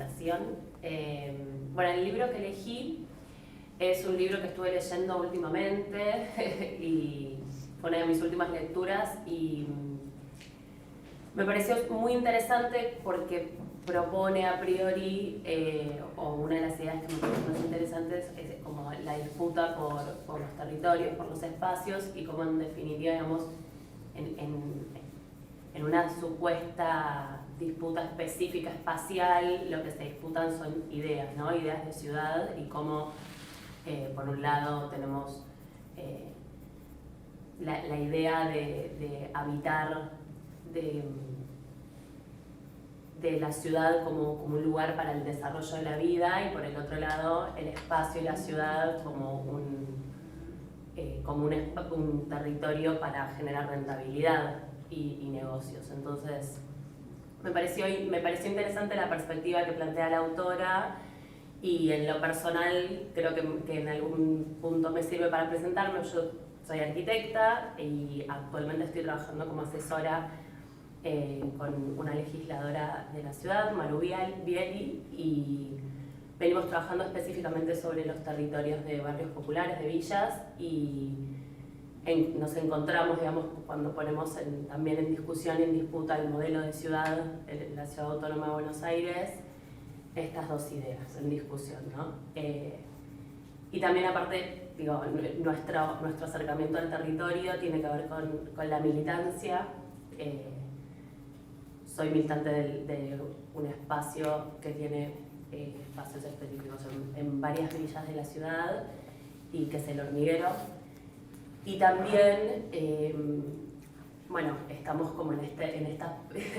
invitación. Bueno, el libro que elegí es un libro que estuve leyendo últimamente y fue una de mis últimas lecturas y me pareció muy interesante porque propone a priori, o una de las ideas que me parecen más interesantes es como la disputa por los territorios, por los espacios y como en definitiva, digamos, en una supuesta disputa específica espacial, lo que se disputan son ideas, ¿no? Ideas de ciudad y cómo, por un lado, tenemos la idea de habitar de la ciudad como un lugar para el desarrollo de la vida y por el otro lado el espacio y la ciudad como un territorio para generar rentabilidad y negocios. Entonces me pareció interesante la perspectiva que plantea la autora y en lo personal creo que en algún punto me sirve para presentarme. Yo soy arquitecta y actualmente estoy trabajando como asesora con una legisladora de la ciudad, Maru Bieli, y venimos trabajando específicamente sobre los territorios de barrios populares, de villas, y nos encontramos, digamos, cuando ponemos también en discusión y en disputa el modelo de ciudad, la Ciudad Autónoma de Buenos Aires, estas dos ideas en discusión, ¿no? Y también aparte, digo, nuestro acercamiento al territorio tiene que ver con la militancia. Soy militante de un espacio que tiene espacios específicos en varias villas de la ciudad y que es El Hormiguero. Y también, bueno, estamos como en esta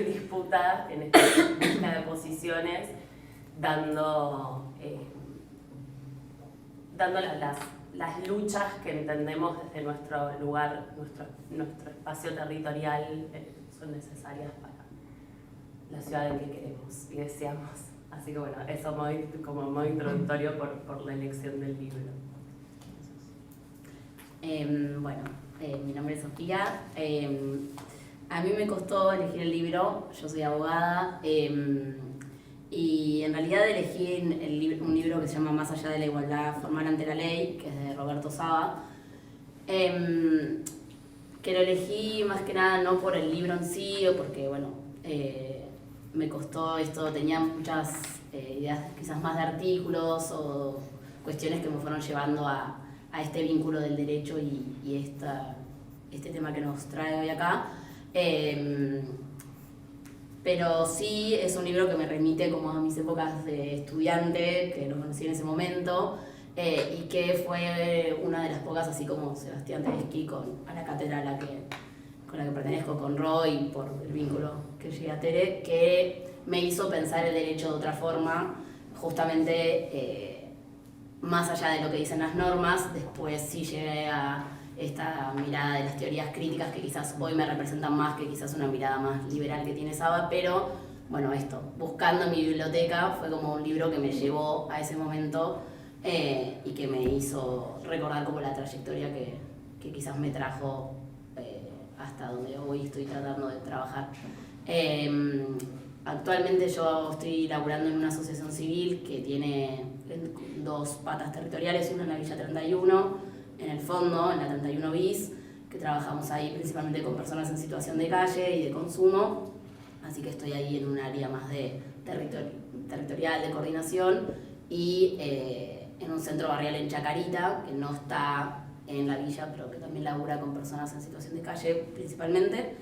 disputa, en esta disputa de posiciones, dando las luchas que entendemos desde nuestro lugar, nuestro espacio territorial, son necesarias para la ciudad en que queremos y deseamos. Así que bueno, eso como modo introductorio por la elección del libro. Mi nombre es Sofía. A mí me costó elegir el libro, yo soy abogada, y en realidad elegí un libro que se llama Más allá de la igualdad formal ante la ley, que es de Roberto Saba, que lo elegí más que nada no por el libro en sí, o porque, me costó esto, tenía muchas ideas quizás más de artículos o cuestiones que me fueron llevando a este vínculo del derecho y este tema que nos trae hoy acá. Pero sí es un libro que me remite como a mis épocas de estudiante, que lo conocí en ese momento, y que fue una de las pocas, así como Sebastián Tedeschi a la cátedra con la que pertenezco, con Roy, por el vínculo que llegué a Tere, que me hizo pensar el derecho de otra forma, justamente más allá de lo que dicen las normas. Después sí llegué a esta mirada de las teorías críticas que quizás hoy me representan más que quizás una mirada más liberal que tiene Saba, pero bueno, buscando en mi biblioteca fue como un libro que me llevó a ese momento y que me hizo recordar como la trayectoria que quizás me trajo hasta donde hoy estoy tratando de trabajar. Actualmente yo estoy laburando en una asociación civil que tiene dos patas territoriales, una en la Villa 31, en el fondo, en la 31 bis, que trabajamos ahí principalmente con personas en situación de calle y de consumo, así que estoy ahí en un área más de territorial, de coordinación, y en un centro barrial en Chacarita, que no está en la villa, pero que también labura con personas en situación de calle principalmente.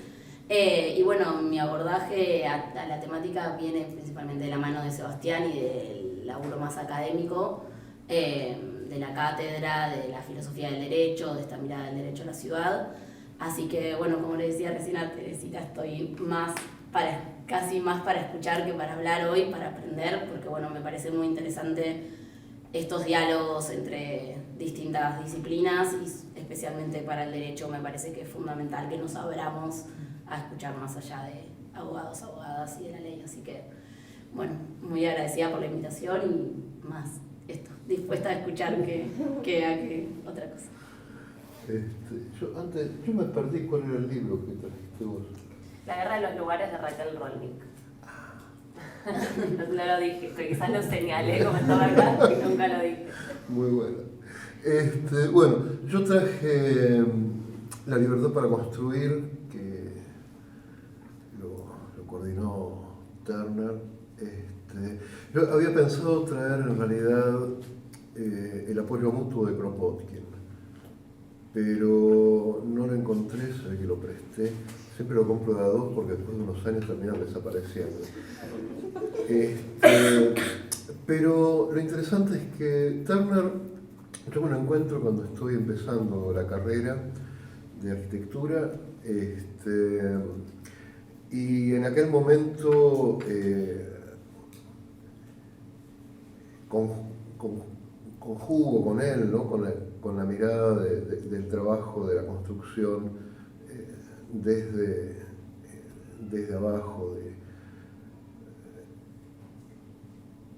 Y bueno, mi abordaje a la temática viene principalmente de la mano de Sebastián y del laburo más académico, de la cátedra, de la filosofía del derecho, de esta mirada del derecho a la ciudad. Así que bueno, como le decía recién a Teresita, estoy casi más para escuchar que para hablar hoy, para aprender, porque bueno, me parece muy interesante estos diálogos entre distintas disciplinas y especialmente para el derecho me parece que es fundamental que nos abramos a escuchar más allá de abogados, abogadas y de la ley. Así que, bueno, muy agradecida por la invitación y más dispuesta a escuchar que otra cosa. Yo me perdí cuál era el libro que trajiste vos. La guerra de los lugares de Raquel Rolnick. No lo dije, quizás lo señalé como estaba acá y nunca lo dije. Muy bueno. Bueno, yo traje La libertad para construir, que lo coordinó Turner. Yo había pensado traer en realidad El apoyo mutuo de Kropotkin, pero no lo encontré, sé que lo presté. Siempre lo compro de a dos porque después de unos años terminan desapareciendo. Pero lo interesante es que Turner, yo me lo encuentro cuando estoy empezando la carrera de arquitectura, y en aquel momento conjugo con él, ¿no? con la mirada del trabajo, de la construcción, desde abajo,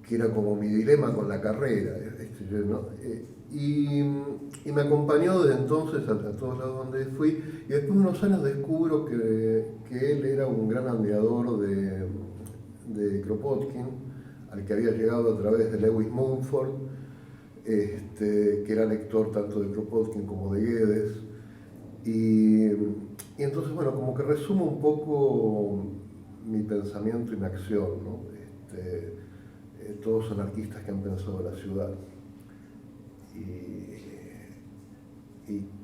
que era como mi dilema con la carrera, ¿no? Y me acompañó desde entonces a todos lados donde fui, y después de unos años descubro que él era un gran admirador de Kropotkin, al que había llegado a través de Lewis Mumford, que era lector tanto de Kropotkin como de Guedes. Y entonces, bueno, como que resumo un poco mi pensamiento y mi acción, ¿no? Todos anarquistas que han pensado la ciudad.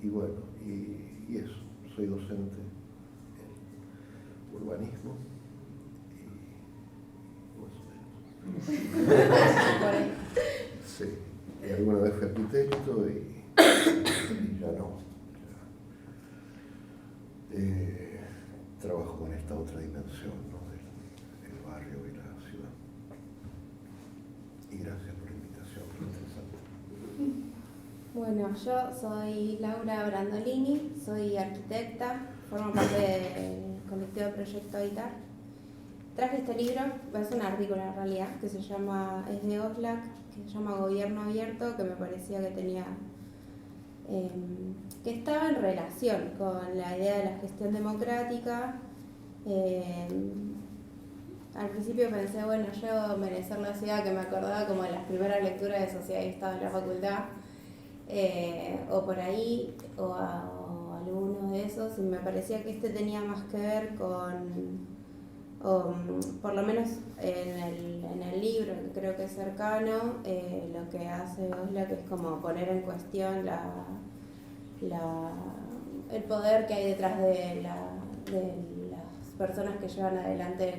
Y bueno, y eso, soy docente en urbanismo y más o menos. Sí, y alguna vez fui arquitecto y ya no. Trabajo con esta otra dimensión, ¿no? del barrio y la ciudad. Y gracias por la invitación, fue interesante. Bueno, yo soy Laura Brandolini, soy arquitecta, formo parte del colectivo de Proyecto Habitar. Traje este libro, es un artículo en realidad, es de Oxlack, que se llama Gobierno Abierto, que me parecía que tenía, que estaba en relación con la idea de la gestión democrática. Al principio pensé, bueno, yo Merecer la ciudad, que me acordaba como de las primeras lecturas de Sociedad y Estado en la facultad, o por ahí, o alguno de esos, y me parecía que este tenía más que ver con, o por lo menos en el libro, que creo que es cercano, lo que hace Oxlack es como poner en cuestión el poder que hay detrás de las personas que llevan adelante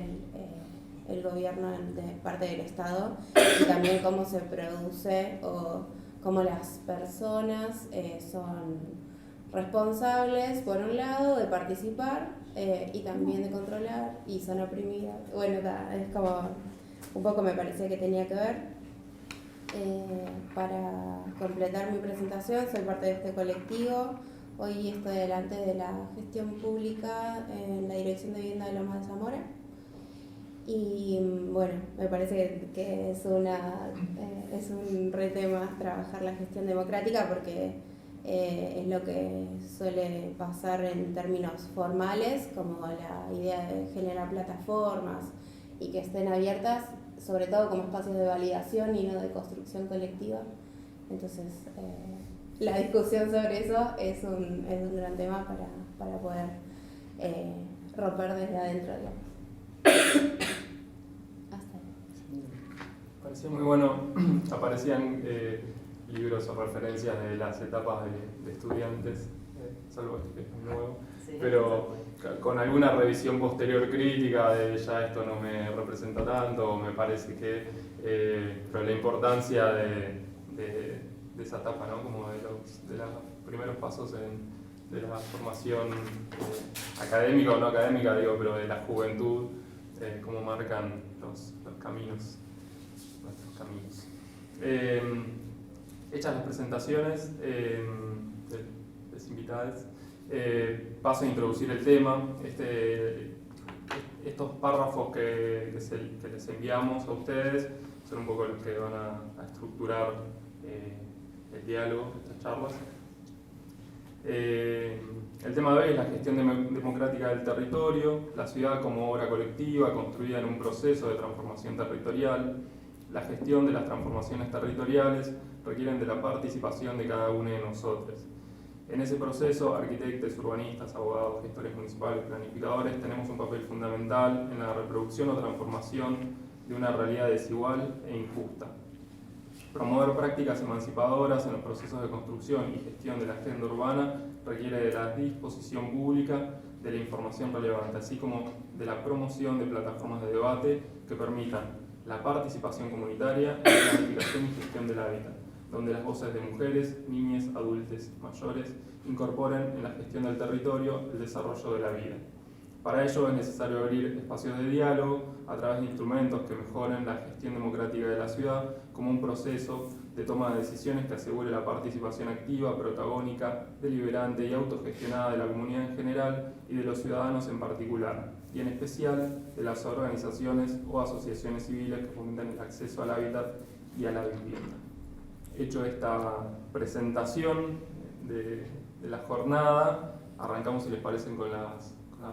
el gobierno de parte del Estado, y también cómo se produce o cómo las personas son responsables, por un lado, de participar y también de controlar, y son oprimidas. Bueno, es como un poco me parecía que tenía que ver. Para completar mi presentación, soy parte de este colectivo. Hoy estoy delante de la gestión pública en la Dirección de Vivienda de Lomas de Zamora. Y bueno, me parece que es un re tema trabajar la gestión democrática, porque es lo que suele pasar en términos formales, como la idea de generar plataformas y que estén abiertas, sobre todo como espacios de validación y no de construcción colectiva. Entonces, la discusión sobre eso es un gran tema para poder romper desde adentro, digamos. Hasta ahí. Parecía muy bueno, aparecían libros o referencias de las etapas de estudiantes, salvo este que es nuevo, sí, pero con alguna revisión posterior crítica de ya esto no me representa tanto, o me parece que, pero la importancia de esa etapa, ¿no? Como de los primeros pasos de la formación académica o no académica, digo, pero de la juventud, cómo marcan los caminos, nuestros caminos. Hechas las presentaciones de los invitados, paso a introducir el tema. Estos párrafos que les enviamos a ustedes son un poco los que van a estructurar el diálogo, estas charlas. El tema de hoy es la gestión democrática del territorio, la ciudad como obra colectiva construida en un proceso de transformación territorial. La gestión de las transformaciones territoriales requieren de la participación de cada uno de nosotros. En ese proceso, arquitectos, urbanistas, abogados, gestores municipales, planificadores, tenemos un papel fundamental en la reproducción o transformación de una realidad desigual e injusta. Promover prácticas emancipadoras en los procesos de construcción y gestión de la agenda urbana requiere de la disposición pública de la información relevante, así como de la promoción de plataformas de debate que permitan la participación comunitaria en la planificación y gestión del hábitat, donde las voces de mujeres, niñas, adultos, mayores incorporen en la gestión del territorio el desarrollo de la vida. Para ello es necesario abrir espacios de diálogo a través de instrumentos que mejoren la gestión democrática de la ciudad como un proceso de toma de decisiones que asegure la participación activa, protagónica, deliberante y autogestionada de la comunidad en general y de los ciudadanos en particular, y en especial de las organizaciones o asociaciones civiles que fomentan el acceso al hábitat y a la vivienda. Hecho esta presentación de la jornada, arrancamos, si les parece, con la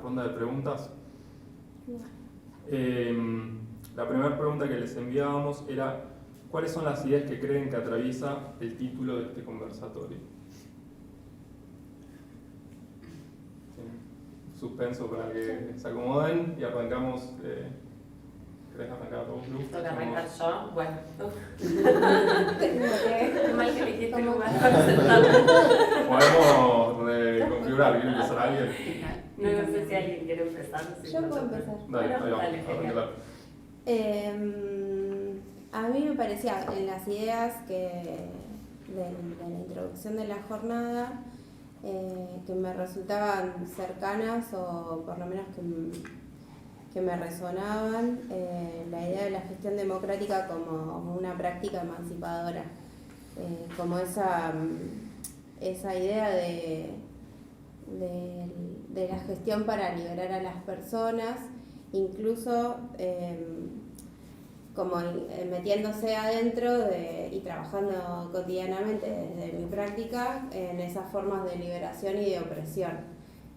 ronda de preguntas. La primera pregunta que les enviábamos era: ¿cuáles son las ideas que creen que atraviesa el título de este conversatorio? Suspenso para que se acomoden y arrancamos. ¿Querés arrancar vos, Lu? Toca arrancar yo. Bueno. Qué Mal que elegiste ¿Cómo? lugar para sentarme. Podemos reconfigurar. ¿Quiere empezar alguien? No sé si alguien quiere empezar. Si Yo no, puedo empezar. Dale, Bueno, ahí vamos. dale, genial. A mí me parecía en las ideas de la introducción de la jornada que me resultaban cercanas o por lo menos que me resonaban, la idea de la gestión democrática como una práctica emancipadora, como esa idea de la gestión para liberar a las personas, incluso como metiéndose adentro y trabajando cotidianamente desde mi práctica en esas formas de liberación y de opresión.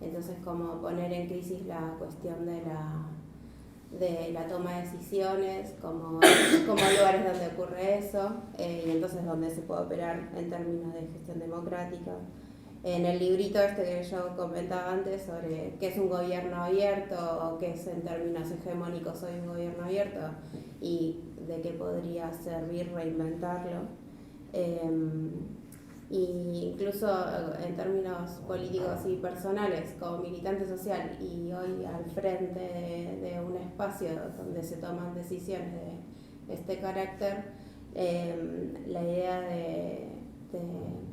Entonces, como poner en crisis la cuestión de la toma de decisiones, como lugares donde ocurre eso, y entonces donde se puede operar en términos de gestión democrática. En el librito que yo comentaba antes sobre qué es un gobierno abierto o qué es en términos hegemónicos hoy un gobierno abierto y de qué podría servir reinventarlo. Y incluso en términos políticos y personales, como militante social y hoy al frente de un espacio donde se toman decisiones de este carácter, la idea de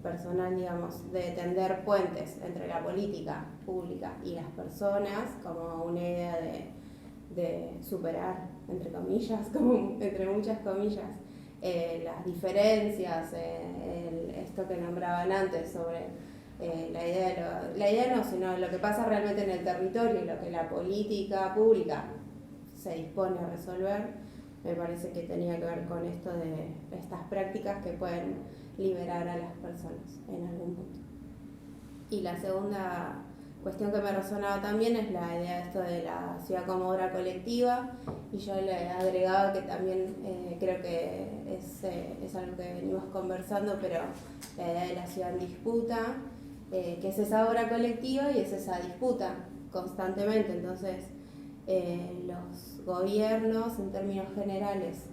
personal, digamos, de tender puentes entre la política pública y las personas, como una idea de superar, entre comillas, como entre muchas comillas, las diferencias, esto que nombraban antes sobre la idea no, sino lo que pasa realmente en el territorio y lo que la política pública se dispone a resolver, me parece que tenía que ver con esto de estas prácticas que pueden liberar a las personas en algún punto. Y la segunda cuestión que me resonaba también es la idea de esto de la ciudad como obra colectiva, y yo le he agregado que también creo que es algo que venimos conversando, pero la idea de la ciudad en disputa, que es esa obra colectiva y es esa disputa constantemente. Entonces los gobiernos en términos generales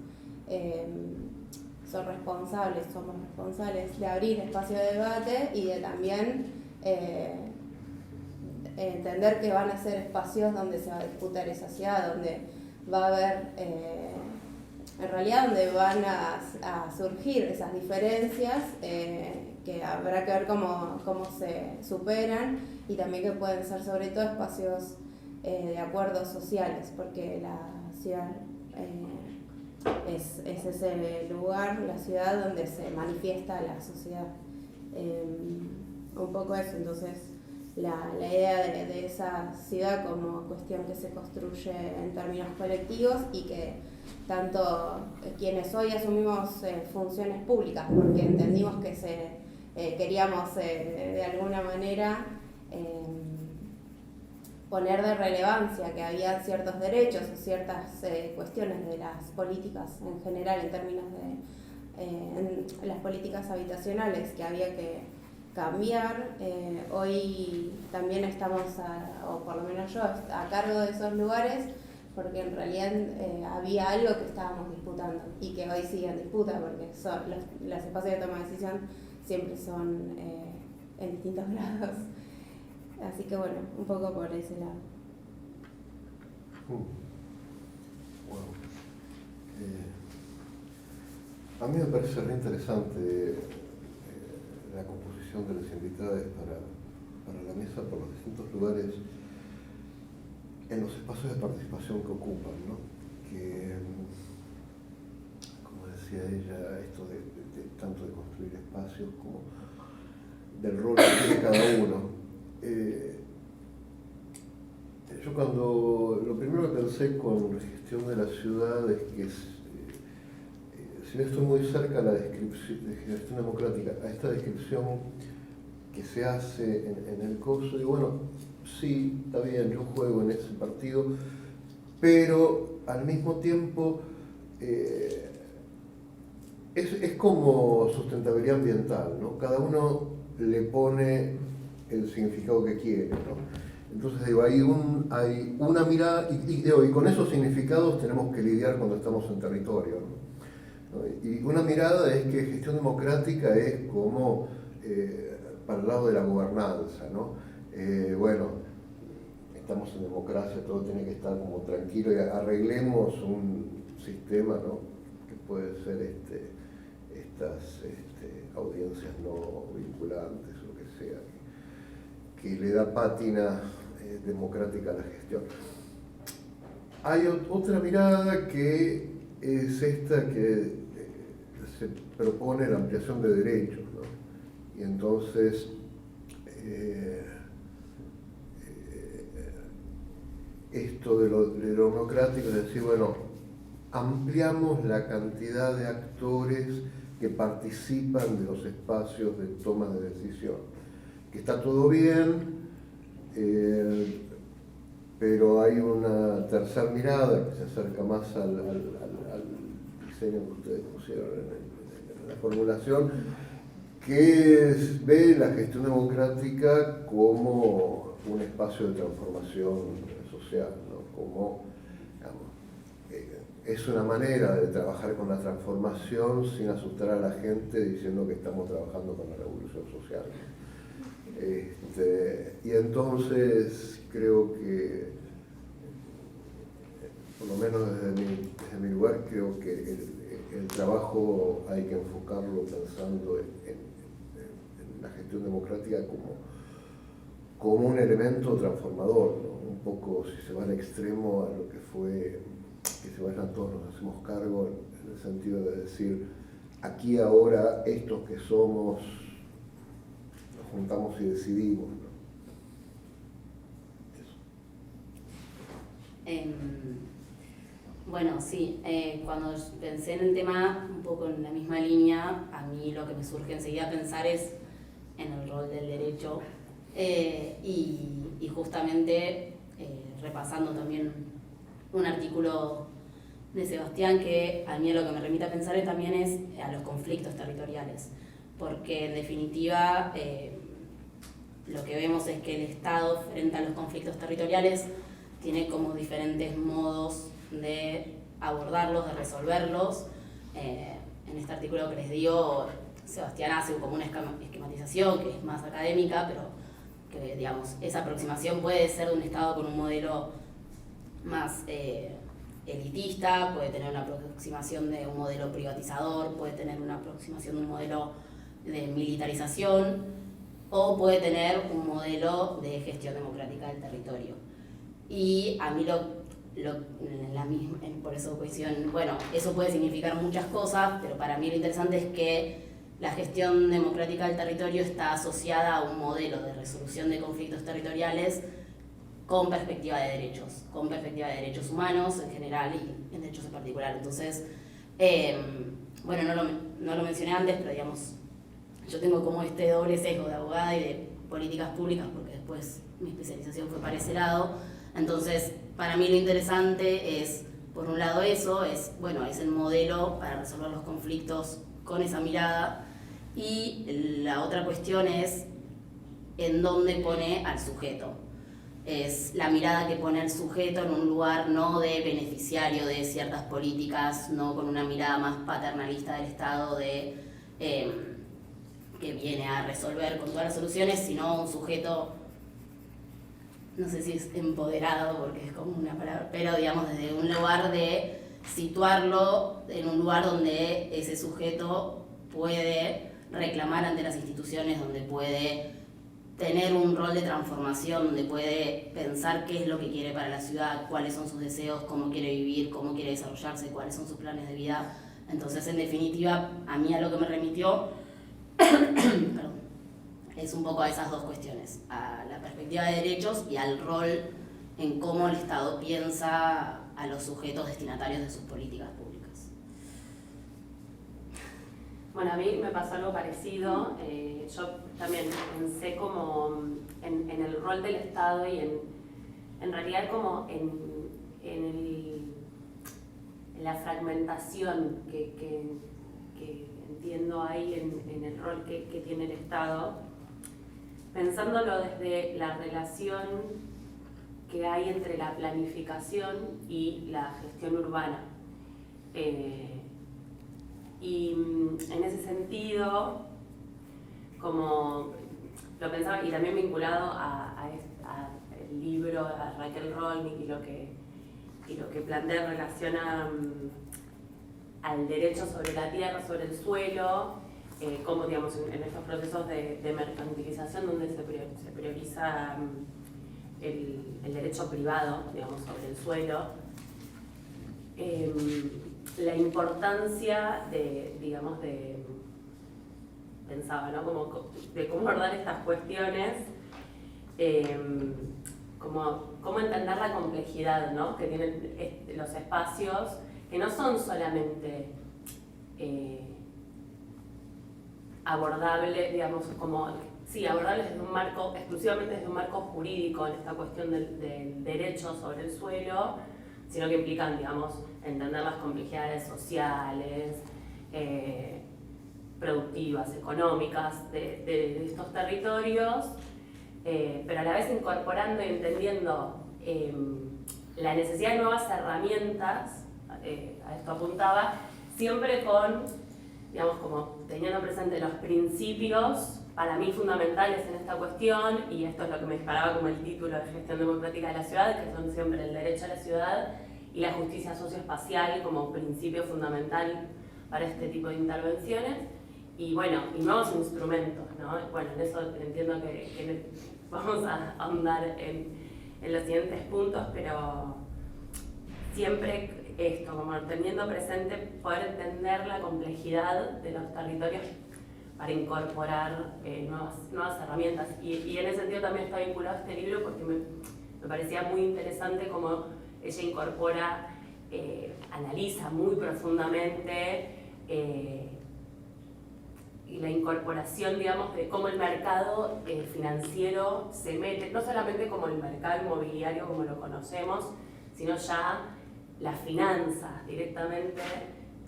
somos responsables de abrir espacio de debate y de también entender que van a ser espacios donde se va a disputar esa ciudad, donde va a haber, en realidad donde van a surgir esas diferencias que habrá que ver cómo se superan, y también que pueden ser sobre todo espacios de acuerdos sociales, porque la ciudad es ese lugar, la ciudad donde se manifiesta la sociedad. Un poco eso, entonces la idea de esa ciudad como cuestión que se construye en términos colectivos y que tanto quienes hoy asumimos funciones públicas, porque entendimos que queríamos de alguna manera poner de relevancia que había ciertos derechos o ciertas cuestiones de las políticas en general, en términos de en las políticas habitacionales que había que cambiar. Hoy también estamos, o por lo menos yo, a cargo de esos lugares, porque en realidad había algo que estábamos disputando y que hoy sigue en disputa, porque son los espacios de toma de decisión siempre son en distintos grados. Así que bueno, un poco por ese lado. Bueno. A mí me parece re interesante la composición de los invitados para la mesa por los distintos lugares en los espacios de participación que ocupan, ¿no? Que, como decía ella, esto de tanto de construir espacios como del rol que tiene cada uno. Yo lo primero que pensé con la gestión de la ciudad es que si bien estoy muy cerca a la descripción de gestión democrática, a esta descripción que se hace en el coso, y bueno, sí, está bien, yo juego en ese partido, pero al mismo tiempo es como sustentabilidad ambiental, ¿no? Cada uno le pone el significado que quiere, ¿no? Entonces digo, hay una mirada, y con esos significados tenemos que lidiar cuando estamos en territorio, ¿no? Y una mirada es que gestión democrática es como para el lado de la gobernanza, ¿no? Bueno, estamos en democracia, todo tiene que estar como tranquilo y arreglemos un sistema, ¿no? Que puede ser estas audiencias no vinculantes o lo que sea, que le da pátina democrática a la gestión. Hay otra mirada que es esta que se propone la ampliación de derechos, ¿no? Y entonces esto de lo democrático es decir, bueno, ampliamos la cantidad de actores que participan de los espacios de toma de decisión. Que está todo bien, pero hay una tercera mirada que se acerca más al diseño que ustedes pusieron en la formulación, que ve la gestión democrática como un espacio de transformación social, ¿no? Como, digamos, es una manera de trabajar con la transformación sin asustar a la gente diciendo que estamos trabajando con la revolución social. Y entonces creo que, por lo menos desde mi lugar, creo que el trabajo hay que enfocarlo pensando en la gestión democrática como un elemento transformador, ¿no? Un poco, si se va al extremo, a lo que fue que se vayan todos, nos hacemos cargo, en el sentido de decir, aquí ahora estos que somos nos juntamos y decidimos, ¿no? Eso. Bueno, sí, cuando pensé en el tema, un poco en la misma línea, a mí lo que me surge enseguida pensar es en el rol del derecho y justamente repasando también un artículo de Sebastián que a mí lo que me remite a pensar también es a los conflictos territoriales, porque en definitiva lo que vemos es que el Estado frente a los conflictos territoriales tiene como diferentes modos de abordarlos, de resolverlos. En este artículo que les digo, Sebastián hace como una esquematización que es más académica, pero que digamos, esa aproximación puede ser de un Estado con un modelo más elitista, puede tener una aproximación de un modelo privatizador, puede tener una aproximación de un modelo de militarización o puede tener un modelo de gestión democrática del territorio. Y a mí por eso coincido bueno, eso puede significar muchas cosas, pero para mí lo interesante es que la gestión democrática del territorio está asociada a un modelo de resolución de conflictos territoriales con perspectiva de derechos humanos en general y en derechos en particular. Entonces, bueno, no lo mencioné antes, pero digamos, yo tengo como este doble sesgo de abogada y de políticas públicas, porque después mi especialización fue para ese lado. Entonces, para mí lo interesante es, por un lado eso, es el modelo para resolver los conflictos con esa mirada, y la otra cuestión es en dónde pone al sujeto. Es la mirada que pone al sujeto en un lugar no de beneficiario de ciertas políticas, no con una mirada más paternalista del Estado de que viene a resolver con todas las soluciones, sino un sujeto, no sé si es empoderado porque es como una palabra, pero digamos desde un lugar de situarlo en un lugar donde ese sujeto puede reclamar ante las instituciones, donde puede tener un rol de transformación, donde puede pensar qué es lo que quiere para la ciudad, cuáles son sus deseos, cómo quiere vivir, cómo quiere desarrollarse, cuáles son sus planes de vida. Entonces, en definitiva, a mí a lo que me remitió perdón, es un poco a esas dos cuestiones, a la perspectiva de derechos y al rol en cómo el Estado piensa a los sujetos destinatarios de sus políticas públicas. Bueno, a mí me pasó algo parecido. Yo también pensé como en el rol del Estado y en realidad como en la fragmentación que entiendo ahí en el rol que tiene el Estado, pensándolo desde la relación que hay entre la planificación y la gestión urbana. Y en ese sentido, como lo pensaba, y también vinculado al libro, a Raquel Rolnick y lo que plantea en relación al derecho sobre la tierra, sobre el suelo, como digamos en estos procesos de mercantilización donde se prioriza el derecho privado, digamos, sobre el suelo, la importancia pensaba, ¿no? Como de cómo abordar estas cuestiones, cómo entender la complejidad, ¿no? Que tienen los espacios, que no son solamente abordables, digamos, abordables desde un marco, exclusivamente desde un marco jurídico en esta cuestión del derecho sobre el suelo, sino que implican, digamos, entender las complejidades sociales, productivas, económicas de estos territorios, pero a la vez incorporando y entendiendo la necesidad de nuevas herramientas, a esto apuntaba, siempre con, digamos, como teniendo presente los principios para mí fundamentales en esta cuestión, y esto es lo que me disparaba como el título de Gestión Democrática de la Ciudad, que son siempre el derecho a la ciudad y la justicia socioespacial como principio fundamental para este tipo de intervenciones, y bueno, y nuevos instrumentos, ¿no? Bueno, en eso entiendo que vamos a ahondar en los siguientes puntos, pero siempre esto, como teniendo presente poder entender la complejidad de los territorios para incorporar nuevas herramientas. Y en ese sentido también está vinculado a este libro porque me parecía muy interesante cómo ella incorpora, analiza muy profundamente y la incorporación, digamos, de cómo el mercado financiero se mete, no solamente como el mercado inmobiliario como lo conocemos, sino ya las finanzas directamente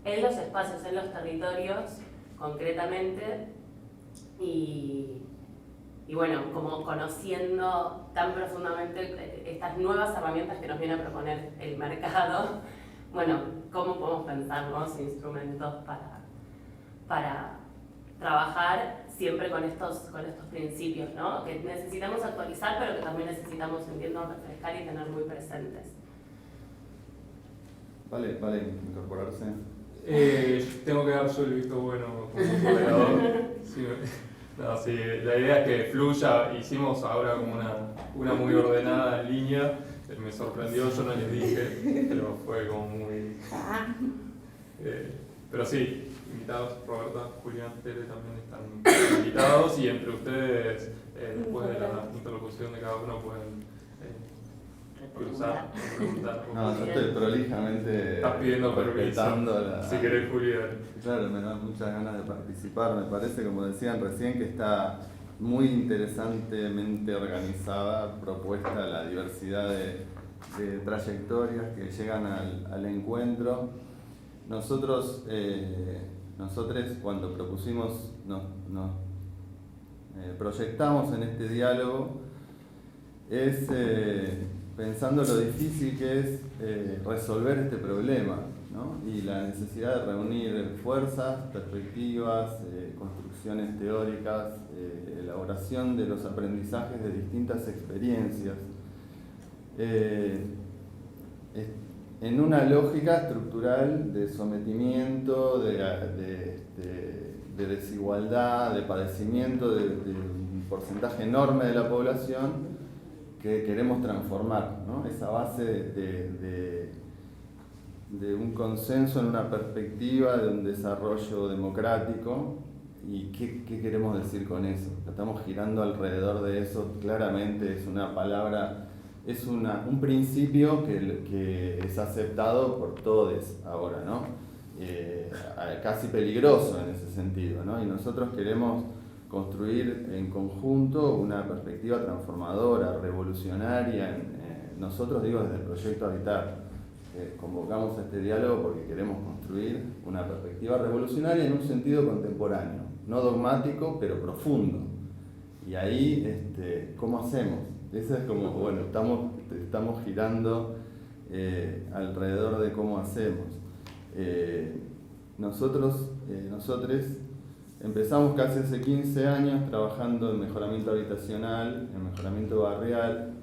en los espacios, en los territorios, concretamente, y bueno, como conociendo tan profundamente estas nuevas herramientas que nos viene a proponer el mercado, bueno, cómo podemos pensar nuevos instrumentos para trabajar siempre con estos principios, ¿no? Que necesitamos actualizar, pero que también necesitamos, entiendo, refrescar y tener muy presentes. Vale incorporarse. Tengo que dar yo el visto bueno como moderador. Sí, la idea es que fluya. Hicimos ahora como una muy ordenada línea. Me sorprendió, yo no les dije, pero fue como muy... pero sí, invitados, Roberta, Julián, Tere también están invitados, y entre ustedes, después de la interlocución de cada uno, pueden cruzar, preguntar. No, yo estoy prolijamente Estás pidiendo permiso. respetando la... Si querés, Julia. Claro, me da muchas ganas de participar. Me parece, como decían recién, que está muy interesantemente organizada, propuesta la diversidad de trayectorias que llegan al encuentro. Nosotros cuando propusimos, nos proyectamos en este diálogo, es pensando lo difícil que es resolver este problema, ¿no? Y la necesidad de reunir fuerzas, perspectivas, construcciones teóricas, elaboración de los aprendizajes de distintas experiencias, en una lógica estructural de sometimiento, de desigualdad, de padecimiento de un porcentaje enorme de la población que queremos transformar, ¿no? Esa base de un consenso en una perspectiva de un desarrollo democrático. ¿Y qué queremos decir con eso? Estamos girando alrededor de eso. Claramente es una palabra, es un principio que es aceptado por todos ahora, ¿no? Casi peligroso en ese sentido, ¿no? Y nosotros queremos construir en conjunto una perspectiva transformadora, revolucionaria. Nosotros, digo, desde el Proyecto Habitar, convocamos a este diálogo porque queremos construir una perspectiva revolucionaria en un sentido contemporáneo, no dogmático, pero profundo. Y ahí, ¿cómo hacemos? Eso es como, bueno, estamos girando alrededor de cómo hacemos. Nosotros empezamos casi hace 15 años trabajando en mejoramiento habitacional, en mejoramiento barrial,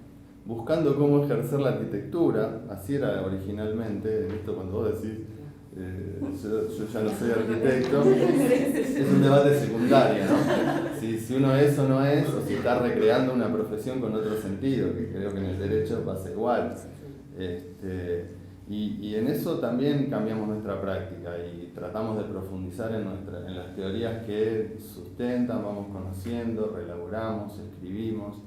buscando cómo ejercer la arquitectura. Así era originalmente. Esto cuando vos decís, yo ya no soy arquitecto, es un debate secundario, ¿no? Si uno es o no es, o si está recreando una profesión con otro sentido, que creo que en el derecho pasa igual. Y en eso también cambiamos nuestra práctica y tratamos de profundizar en las teorías que sustentan, vamos conociendo, reelaboramos, escribimos,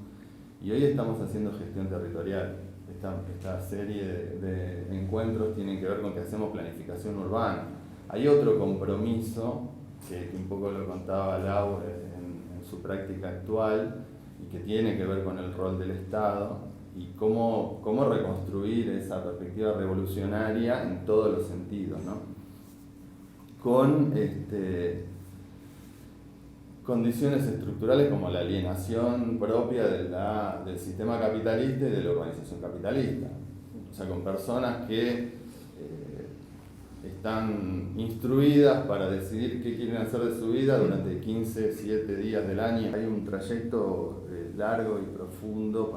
y hoy estamos haciendo gestión territorial. Esta serie de encuentros tienen que ver con que hacemos planificación urbana. Hay otro compromiso, que un poco lo contaba Lau en su práctica actual, y que tiene que ver con el rol del Estado, y cómo reconstruir esa perspectiva revolucionaria en todos los sentidos, ¿no? Con condiciones estructurales como la alienación propia del sistema capitalista y de la organización capitalista. O sea, con personas que están instruidas para decidir qué quieren hacer de su vida durante 15, 7 días del año. Hay un trayecto largo y profundo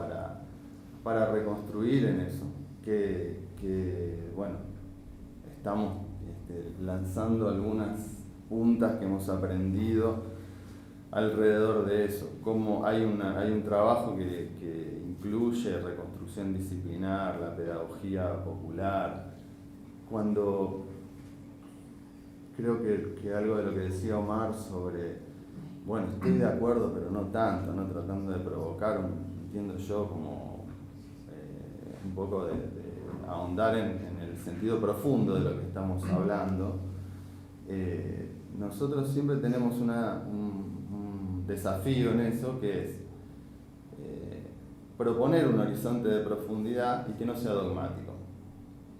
para reconstruir en eso, que bueno, estamos lanzando algunas puntas que hemos aprendido alrededor de eso. Como hay un trabajo que incluye reconstrucción disciplinar, la pedagogía popular. Cuando creo que algo de lo que decía Omar sobre, bueno, estoy de acuerdo pero no tanto, no tratando de provocar, entiendo yo, como un poco de ahondar en el sentido profundo de lo que estamos hablando. Nosotros siempre tenemos un desafío en eso, que es proponer un horizonte de profundidad y que no sea dogmático.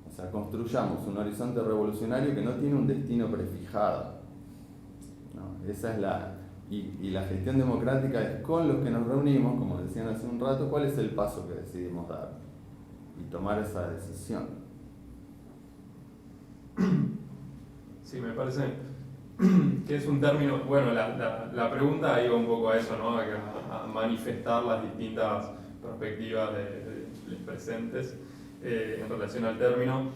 O sea, construyamos un horizonte revolucionario que no tiene un destino prefijado, ¿no? Esa es y la gestión democrática es con los que nos reunimos, como decían hace un rato, cuál es el paso que decidimos dar y tomar esa decisión. Sí, me parece que es un término, bueno, la pregunta iba un poco a eso, ¿no? A manifestar las distintas perspectivas de los presentes en relación al término.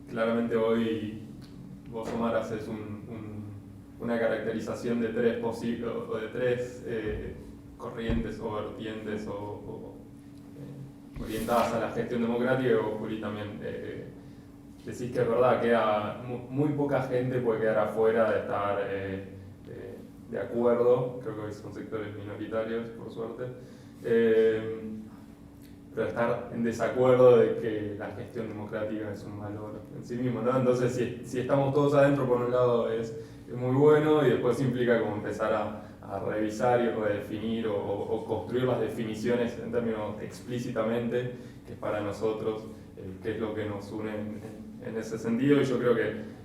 Claramente hoy vos, Omar, haces una caracterización de tres posibles, o de tres corrientes o vertientes orientadas a la gestión democrática, y vos, Juli, también decís que es verdad, queda muy poca gente puede quedar afuera de estar de acuerdo. Creo que son sectores minoritarios, por suerte. pero estar en desacuerdo de que la gestión democrática es un valor en sí mismo, ¿no? Entonces, si estamos todos adentro, por un lado es muy bueno, y después implica como empezar a revisar y redefinir o construir las definiciones en términos explícitamente, que es para nosotros, qué es lo que nos une en ese sentido. Y yo creo que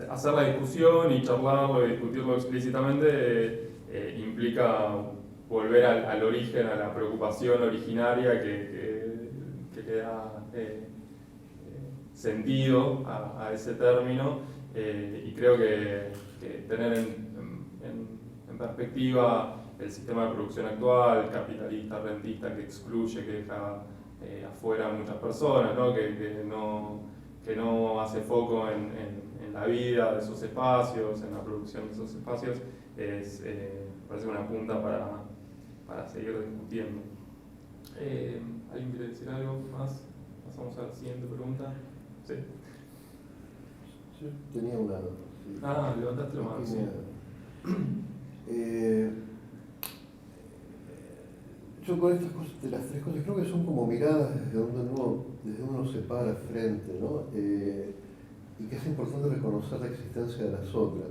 hacer la discusión y charlarlo y discutirlo explícitamente implica volver al origen, a la preocupación originaria que le da sentido a ese término, y creo que tener en perspectiva el sistema de producción actual, capitalista, rentista, que excluye, que deja afuera a muchas personas, ¿no? Que no hace foco en la vida de esos espacios, en la producción de esos espacios, parece una punta para seguir discutiendo. ¿Alguien quiere decir algo más? Pasamos a la siguiente pregunta. Sí. Yo tenía una... Sí. Levantaste la mano. Sí. Yo con estas cosas, de las tres cosas, creo que son como miradas desde uno se para frente, ¿no? Y que es importante reconocer la existencia de las otras.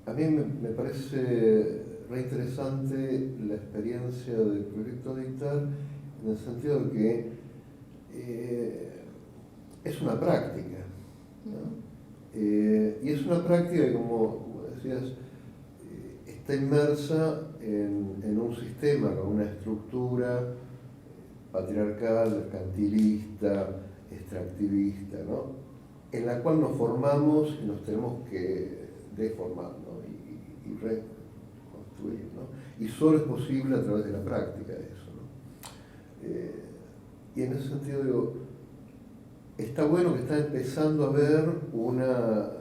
A mí me parece re interesante la experiencia del proyecto Dictar, en el sentido de que es una práctica, ¿no? Y es una práctica que, como decías, está inmersa en un sistema con una estructura patriarcal, mercantilista, extractivista, ¿no? En la cual nos formamos y nos tenemos que deformar, ¿no? y reconstruir, ¿no? Y solo es posible a través de la práctica eso, ¿no? Y en ese sentido digo, está bueno que está empezando a haber una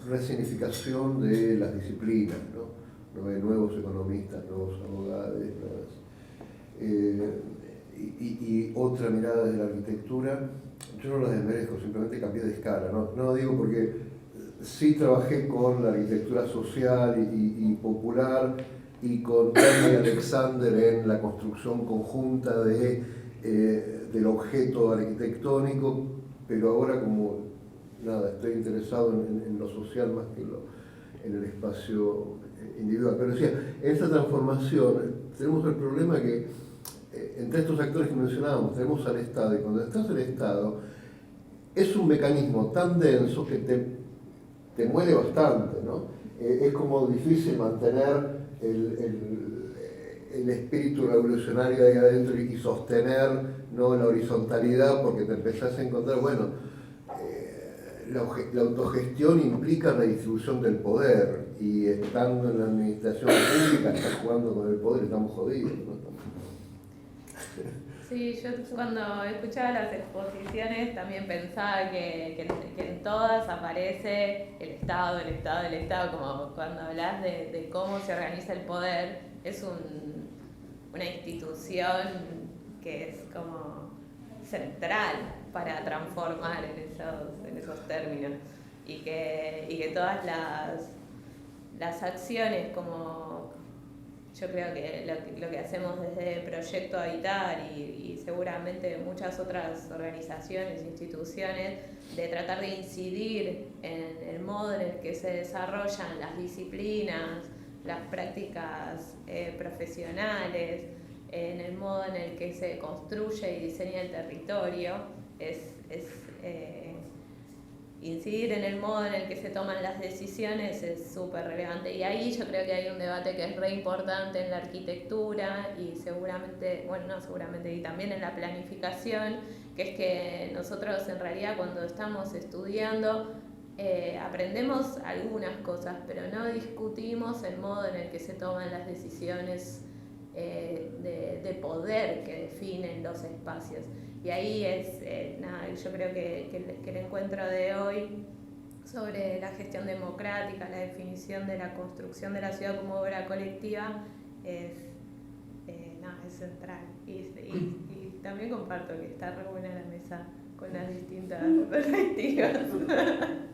resignificación de las disciplinas, ¿no? Nuevos economistas, nuevos abogados, y otra mirada de la arquitectura. Yo no la desmerezco, simplemente cambié de escala, ¿no? No lo digo porque sí trabajé con la arquitectura social y popular, y con Tony Alexander en la construcción conjunta del objeto arquitectónico, pero ahora como nada, estoy interesado en lo social más que en el espacio individual. Pero decía, en esta transformación tenemos el problema que entre estos actores que mencionábamos tenemos al Estado, y cuando estás en el Estado es un mecanismo tan denso que te muele bastante, ¿no? Es como difícil mantener el espíritu revolucionario ahí adentro y sostener, ¿no?, la horizontalidad, porque te empezás a encontrar, bueno, la autogestión implica la distribución del poder, y estando en la administración pública, estás jugando con el poder, estamos jodidos, ¿no? Sí, yo cuando escuchaba las exposiciones también pensaba que en todas aparece el Estado, como cuando hablas de cómo se organiza el poder, es una institución que es como central para transformar en esos términos, y que todas las acciones, como yo creo que lo que hacemos desde Proyecto Habitar y seguramente muchas otras organizaciones, instituciones, de tratar de incidir en el modo en el que se desarrollan las disciplinas, las prácticas profesionales, en el modo en el que se construye y diseña el territorio, incidir en el modo en el que se toman las decisiones es súper relevante. Y ahí yo creo que hay un debate que es re importante en la arquitectura y y también en la planificación, que es que nosotros en realidad cuando estamos estudiando aprendemos algunas cosas, pero no discutimos el modo en el que se toman las decisiones de poder que definen los espacios. Y ahí yo creo que el encuentro de hoy sobre la gestión democrática, la definición de la construcción de la ciudad como obra colectiva es central. Y también comparto que está re buena la mesa con las distintas perspectivas.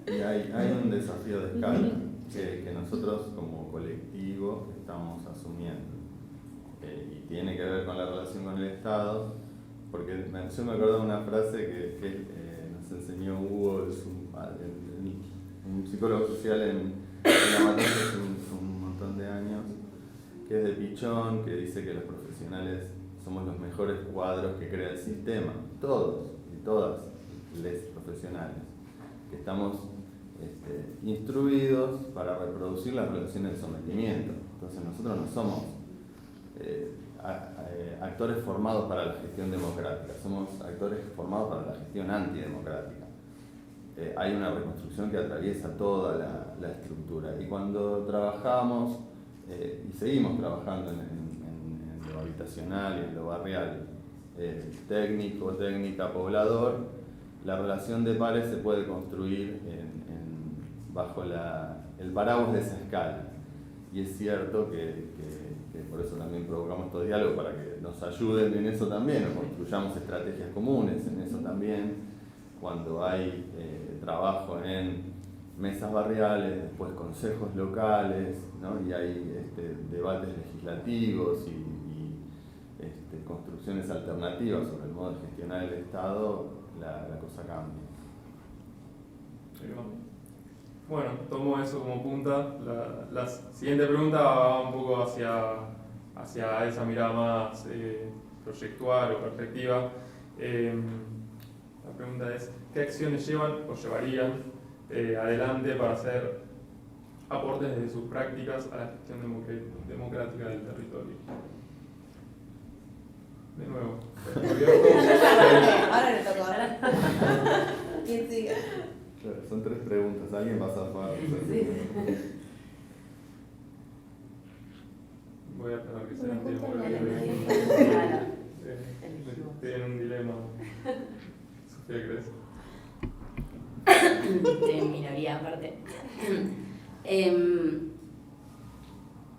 Y hay un desafío de escala que nosotros como colectivo estamos asumiendo. Y tiene que ver con la relación con el Estado, porque yo me acuerdo de una frase que nos enseñó Hugo, un psicólogo social en La Matanza hace un montón de años, que es de Pichón, que dice que los profesionales somos los mejores cuadros que crea el sistema, todos y todas les profesionales, que estamos instruidos para reproducir las relaciones de sometimiento. Entonces nosotros no somos actores formados para la gestión democrática, somos actores formados para la gestión antidemocrática. Hay una reconstrucción que atraviesa toda la estructura, y cuando trabajamos y seguimos trabajando en lo habitacional y en lo barrial, técnico, técnica, poblador, la relación de pares se puede construir bajo el paraguas de esa escala. Y es cierto que por eso también provocamos estos diálogos, para que nos ayuden en eso también, o construyamos estrategias comunes en eso también, cuando hay trabajo en mesas barriales, después consejos locales, ¿no? Y hay debates legislativos y construcciones alternativas sobre el modo de gestionar el Estado, la cosa cambia. Bueno, tomo eso como punta. La siguiente pregunta va un poco hacia esa mirada más proyectual o perspectiva. La pregunta es, ¿qué acciones llevan o llevarían adelante para hacer aportes desde sus prácticas a la gestión democrática del territorio? De nuevo. Ahora le tocó. ¿Quién sigue? Son 3 preguntas, ¿alguien va a zafar? Sí. Voy a esperar que sea Me un tiempo. Claro. Tienen un dilema. Sofía, ¿crees? De minoría aparte.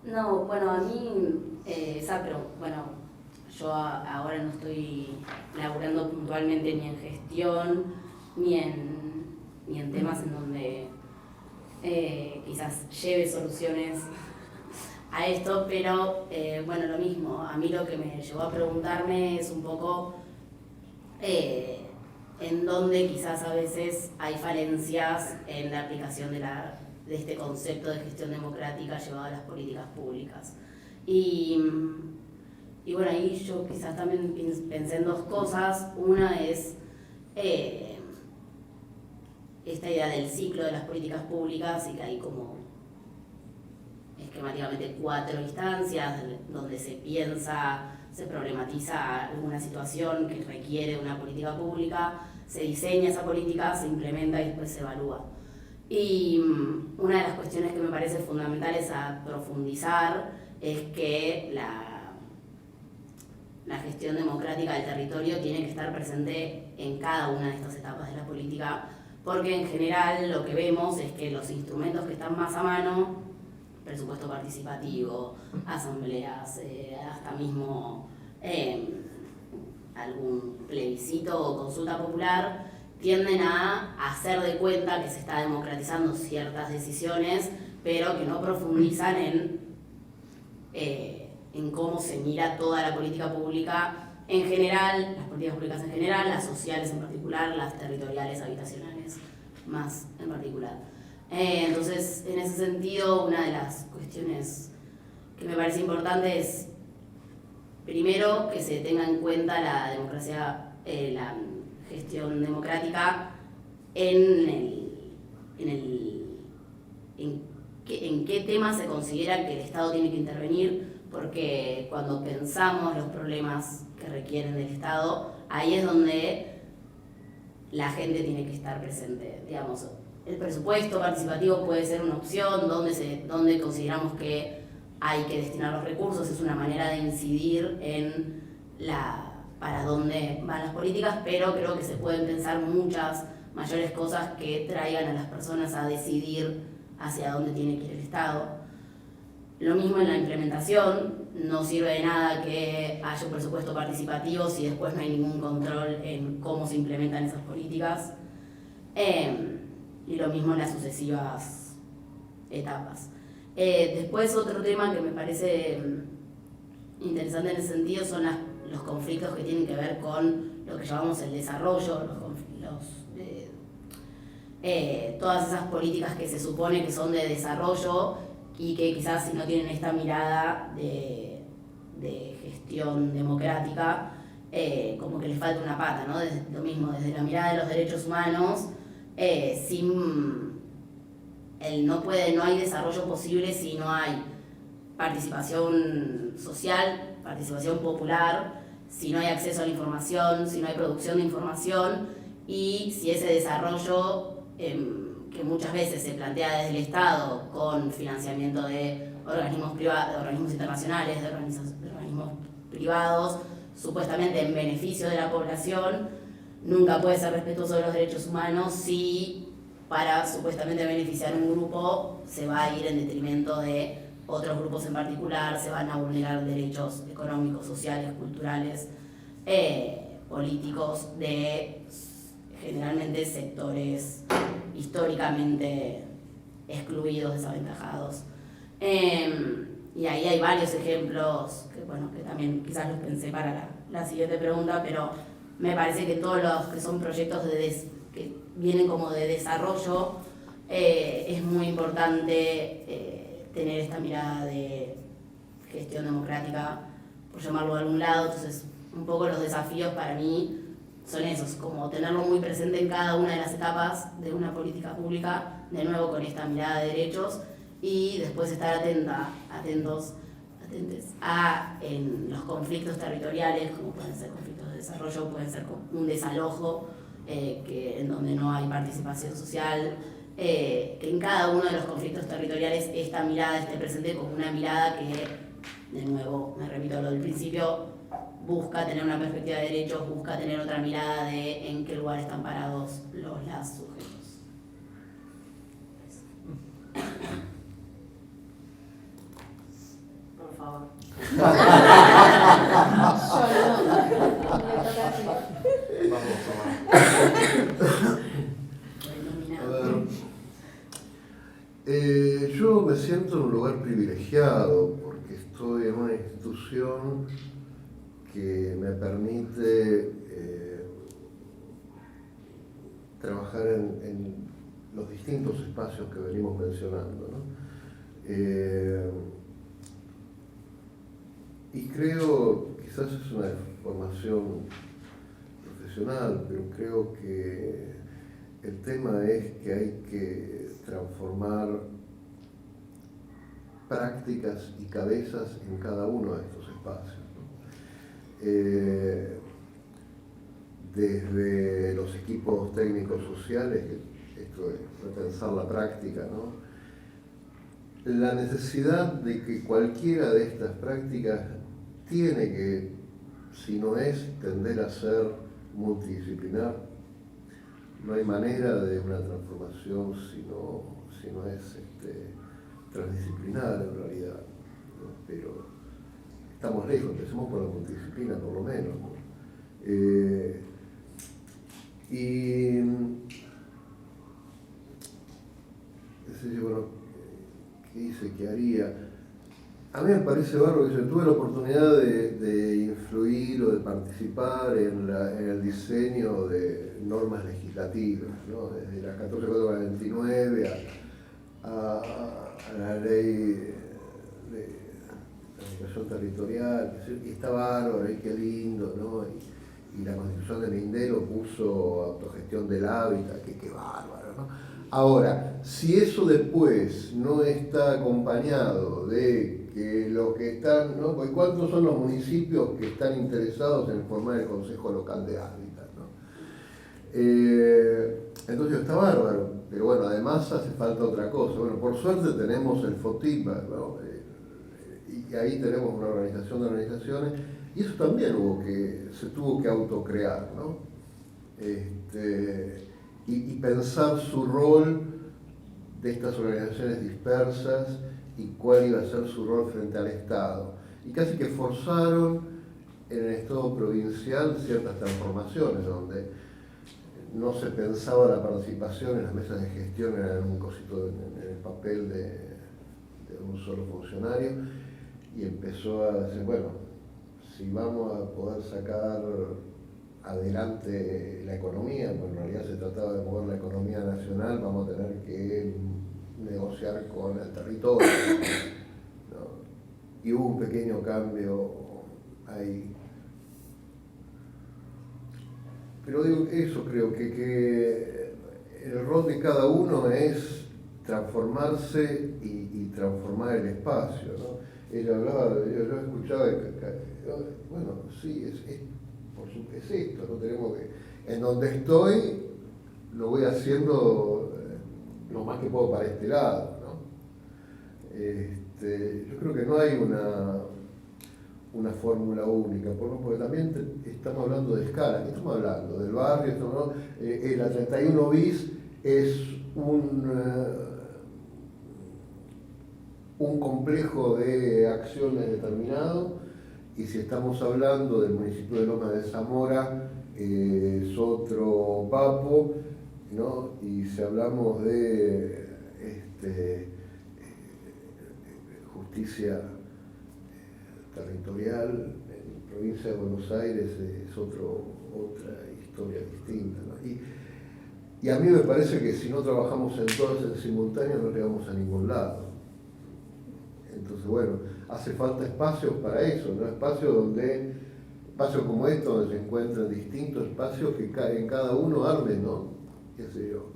No, bueno, a mí, yo ahora no estoy laburando puntualmente ni en gestión, ni en temas en donde quizás lleve soluciones a esto, pero lo mismo, a mí lo que me llevó a preguntarme es un poco en donde quizás a veces hay falencias en la aplicación de este concepto de gestión democrática llevado a las políticas públicas. Y bueno, ahí yo quizás también pensé en 2 cosas. Una es esta idea del ciclo de las políticas públicas, y que hay como esquemáticamente 4 instancias donde se piensa, se problematiza alguna situación que requiere una política pública, se diseña esa política, se implementa y después se evalúa. Y una de las cuestiones que me parece fundamentales a profundizar es que la gestión democrática del territorio tiene que estar presente en cada una de estas etapas de la política, porque en general lo que vemos es que los instrumentos que están más a mano, presupuesto participativo, asambleas, hasta mismo algún plebiscito o consulta popular, tienden a hacer de cuenta que se está democratizando ciertas decisiones, pero que no profundizan en cómo se mira toda la política pública en general, las políticas públicas en general, las sociales en particular, las territoriales, habitacionales más en particular. Entonces, en ese sentido, una de las cuestiones que me parece importante es, primero, que se tenga en cuenta la democracia, la gestión democrática en qué temas se considera que el Estado tiene que intervenir, porque cuando pensamos los problemas que requieren del Estado, ahí es donde la gente tiene que estar presente. Digamos, el presupuesto participativo puede ser una opción donde consideramos que hay que destinar los recursos, es una manera de incidir en para dónde van las políticas, pero creo que se pueden pensar muchas mayores cosas que traigan a las personas a decidir hacia dónde tiene que ir el Estado. Lo mismo en la implementación, no sirve de nada que haya un presupuesto participativo si después no hay ningún control en cómo se implementan esas políticas. Y lo mismo en las sucesivas etapas. Después otro tema que me parece interesante en ese sentido son los conflictos que tienen que ver con lo que llamamos el desarrollo, todas esas políticas que se supone que son de desarrollo y que quizás si no tienen esta mirada de gestión democrática, como que les falta una pata, ¿no? Lo mismo, desde la mirada de los derechos humanos, no hay desarrollo posible si no hay participación social, participación popular, si no hay acceso a la información, si no hay producción de información y si ese desarrollo que muchas veces se plantea desde el Estado con financiamiento de organismos privados, de organismos internacionales, de organismos privados, supuestamente en beneficio de la población, nunca puede ser respetuoso de los derechos humanos si para supuestamente beneficiar un grupo se va a ir en detrimento de otros grupos en particular, se van a vulnerar derechos económicos, sociales, culturales, políticos de generalmente sectores históricamente excluidos, desaventajados. Y ahí hay varios ejemplos que también quizás los pensé para la siguiente pregunta, pero me parece que todos los que son proyectos que vienen como de desarrollo, es muy importante tener esta mirada de gestión democrática, por llamarlo de algún lado. Entonces, un poco los desafíos para mí son esos, como tenerlo muy presente en cada una de las etapas de una política, de nuevo con esta mirada de derechos, y después estar atentos en los conflictos territoriales, como pueden ser conflictos de desarrollo, pueden ser un desalojo, en donde no hay participación social, que en cada uno de los conflictos territoriales esta mirada esté presente como una mirada que, de nuevo, me repito a lo del principio, busca tener una perspectiva de derechos, busca tener otra mirada de en qué lugar están parados las sujetos. Por favor. Yo me siento en un lugar privilegiado porque estoy en una institución que me permite trabajar en los distintos espacios que venimos mencionando, ¿no? Y creo, quizás es una formación profesional, pero creo que el tema es que hay que transformar prácticas y cabezas en cada uno de estos espacios, ¿no? Desde los equipos técnicos sociales, esto es repensar la práctica, ¿no? La necesidad de que cualquiera de estas prácticas tiene que, si no es, tender a ser multidisciplinar. No hay manera de una transformación si no es transdisciplinar en realidad, ¿no? Pero estamos lejos, empecemos por la multidisciplina por lo menos, ¿no? Bueno, ¿qué hice? ¿Qué haría? A mí me parece bárbaro que yo tuve la oportunidad de influir o de participar en el diseño de normas legislativas, ¿no? Desde la 1449 a la ley de planificación territorial, y está bárbaro, y qué lindo, ¿no? Y la Constitución de Lindero puso autogestión del hábitat, que qué bárbaro, ¿no? Ahora, si eso después no está acompañado de que los que están, ¿no? Pues ¿cuántos son los municipios que están interesados en formar el Consejo Local de Hábitat, ¿no? Entonces está bárbaro, pero bueno, además hace falta otra cosa. Bueno, por suerte tenemos el FOTIPA, ¿no? Y ahí tenemos una organización de organizaciones, y eso también se tuvo que autocrear, ¿no? Y pensar su rol de estas organizaciones dispersas y cuál iba a ser su rol frente al Estado. Y casi que forzaron en el Estado provincial ciertas transformaciones, donde no se pensaba la participación en las mesas de gestión, era un cosito en el papel de un solo funcionario, y empezó a decir, bueno, si vamos a poder sacar adelante la economía, pues en realidad se trataba de mover la economía nacional, vamos a tener que negociar con el territorio, ¿no? Y hubo un pequeño cambio ahí. Pero digo, eso creo que el rol de cada uno es transformarse y transformar el espacio, ¿no? Ella hablaba, yo escuchaba, bueno, sí, es esto, ¿no? Tenemos que, en donde estoy, lo voy haciendo lo más que puedo para este lado, ¿no? Yo creo que no hay una fórmula única, porque también estamos hablando de escala. ¿Qué estamos hablando? Del barrio, la 31 bis es un complejo de acciones determinado, y si estamos hablando del municipio de Lomas de Zamora, es otro papo, ¿no? Y si hablamos de justicia territorial en provincia de Buenos Aires, es otra historia distinta, ¿no? Y a mí me parece que si no trabajamos en todas en simultáneo no llegamos a ningún lado. Entonces, bueno, hace falta espacios para eso, ¿no? Espacios como estos, donde se encuentran distintos espacios que en cada uno armen, ¿no? Qué sé yo.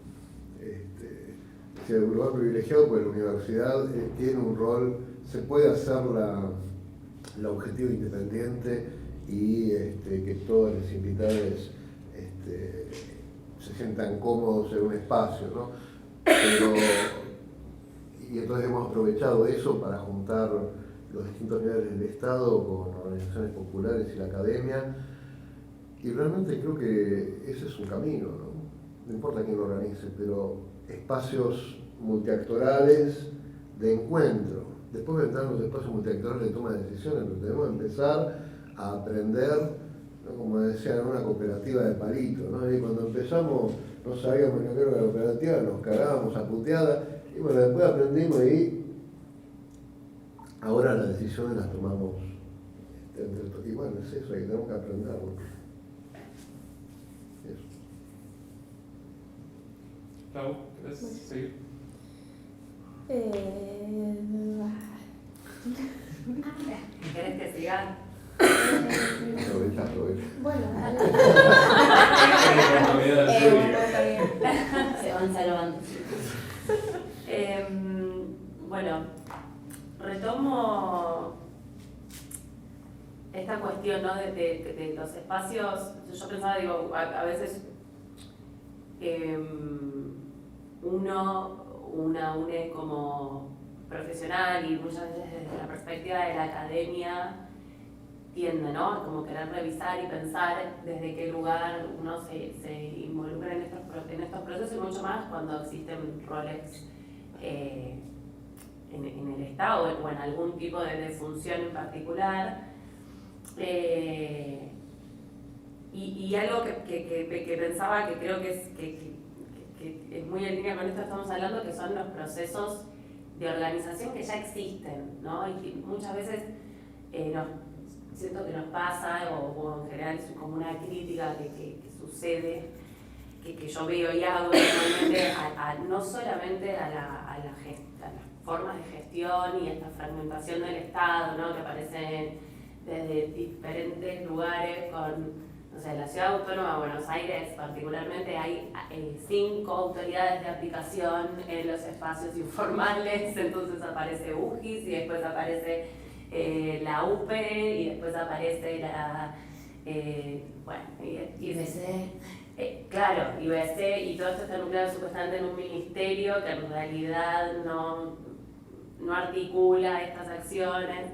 Es un lugar privilegiado, porque la universidad tiene un rol, se puede hacer la objetiva independiente y que todos los invitados se sientan cómodos en un espacio, ¿no? Y entonces hemos aprovechado eso para juntar los distintos niveles del Estado con organizaciones populares y la academia, y realmente creo que ese es un camino, ¿no? No importa quién lo organice, pero espacios multiactorales de encuentro. Después vendrán los espacios multiactorales de toma de decisiones, pero tenemos que empezar a aprender, ¿no? Como decían, en una cooperativa de palito, ¿no? Y cuando empezamos no sabíamos ni lo que era la cooperativa, nos cagábamos a puteadas, y bueno, después aprendimos y ahora las decisiones las tomamos entre todos. Y bueno, es eso, que tenemos que aprender, ¿no? Eso. Clau, ¿querés seguir? ¿Querés que siga? Aprovecha. Bueno, está bien. Se van salvando. Bueno, retomo esta cuestión, ¿no? de los espacios. Yo pensaba, digo, a veces una une como profesional, y muchas veces desde la perspectiva de la academia tiende, ¿no? Como querer revisar y pensar desde qué lugar uno se involucra en estos procesos, y mucho más cuando existen roles en el Estado o en algún tipo de función en particular. Y algo que pensaba, que creo que es muy en línea con esto que estamos hablando, que son los procesos de organización que ya existen, ¿no? Y que muchas veces siento que nos pasa, o en general es como una crítica que sucede, que yo veo y hago normalmente no solamente a las formas de gestión y esta fragmentación del Estado, ¿no? Que aparecen desde diferentes lugares, no sé, en la Ciudad Autónoma de Buenos Aires particularmente hay 5 autoridades de aplicación en los espacios informales, entonces aparece UGIS y después aparece la UPE y después aparece la IBC. Claro, IBC, y todo esto está nucleado supuestamente en un ministerio que en realidad no articula estas acciones.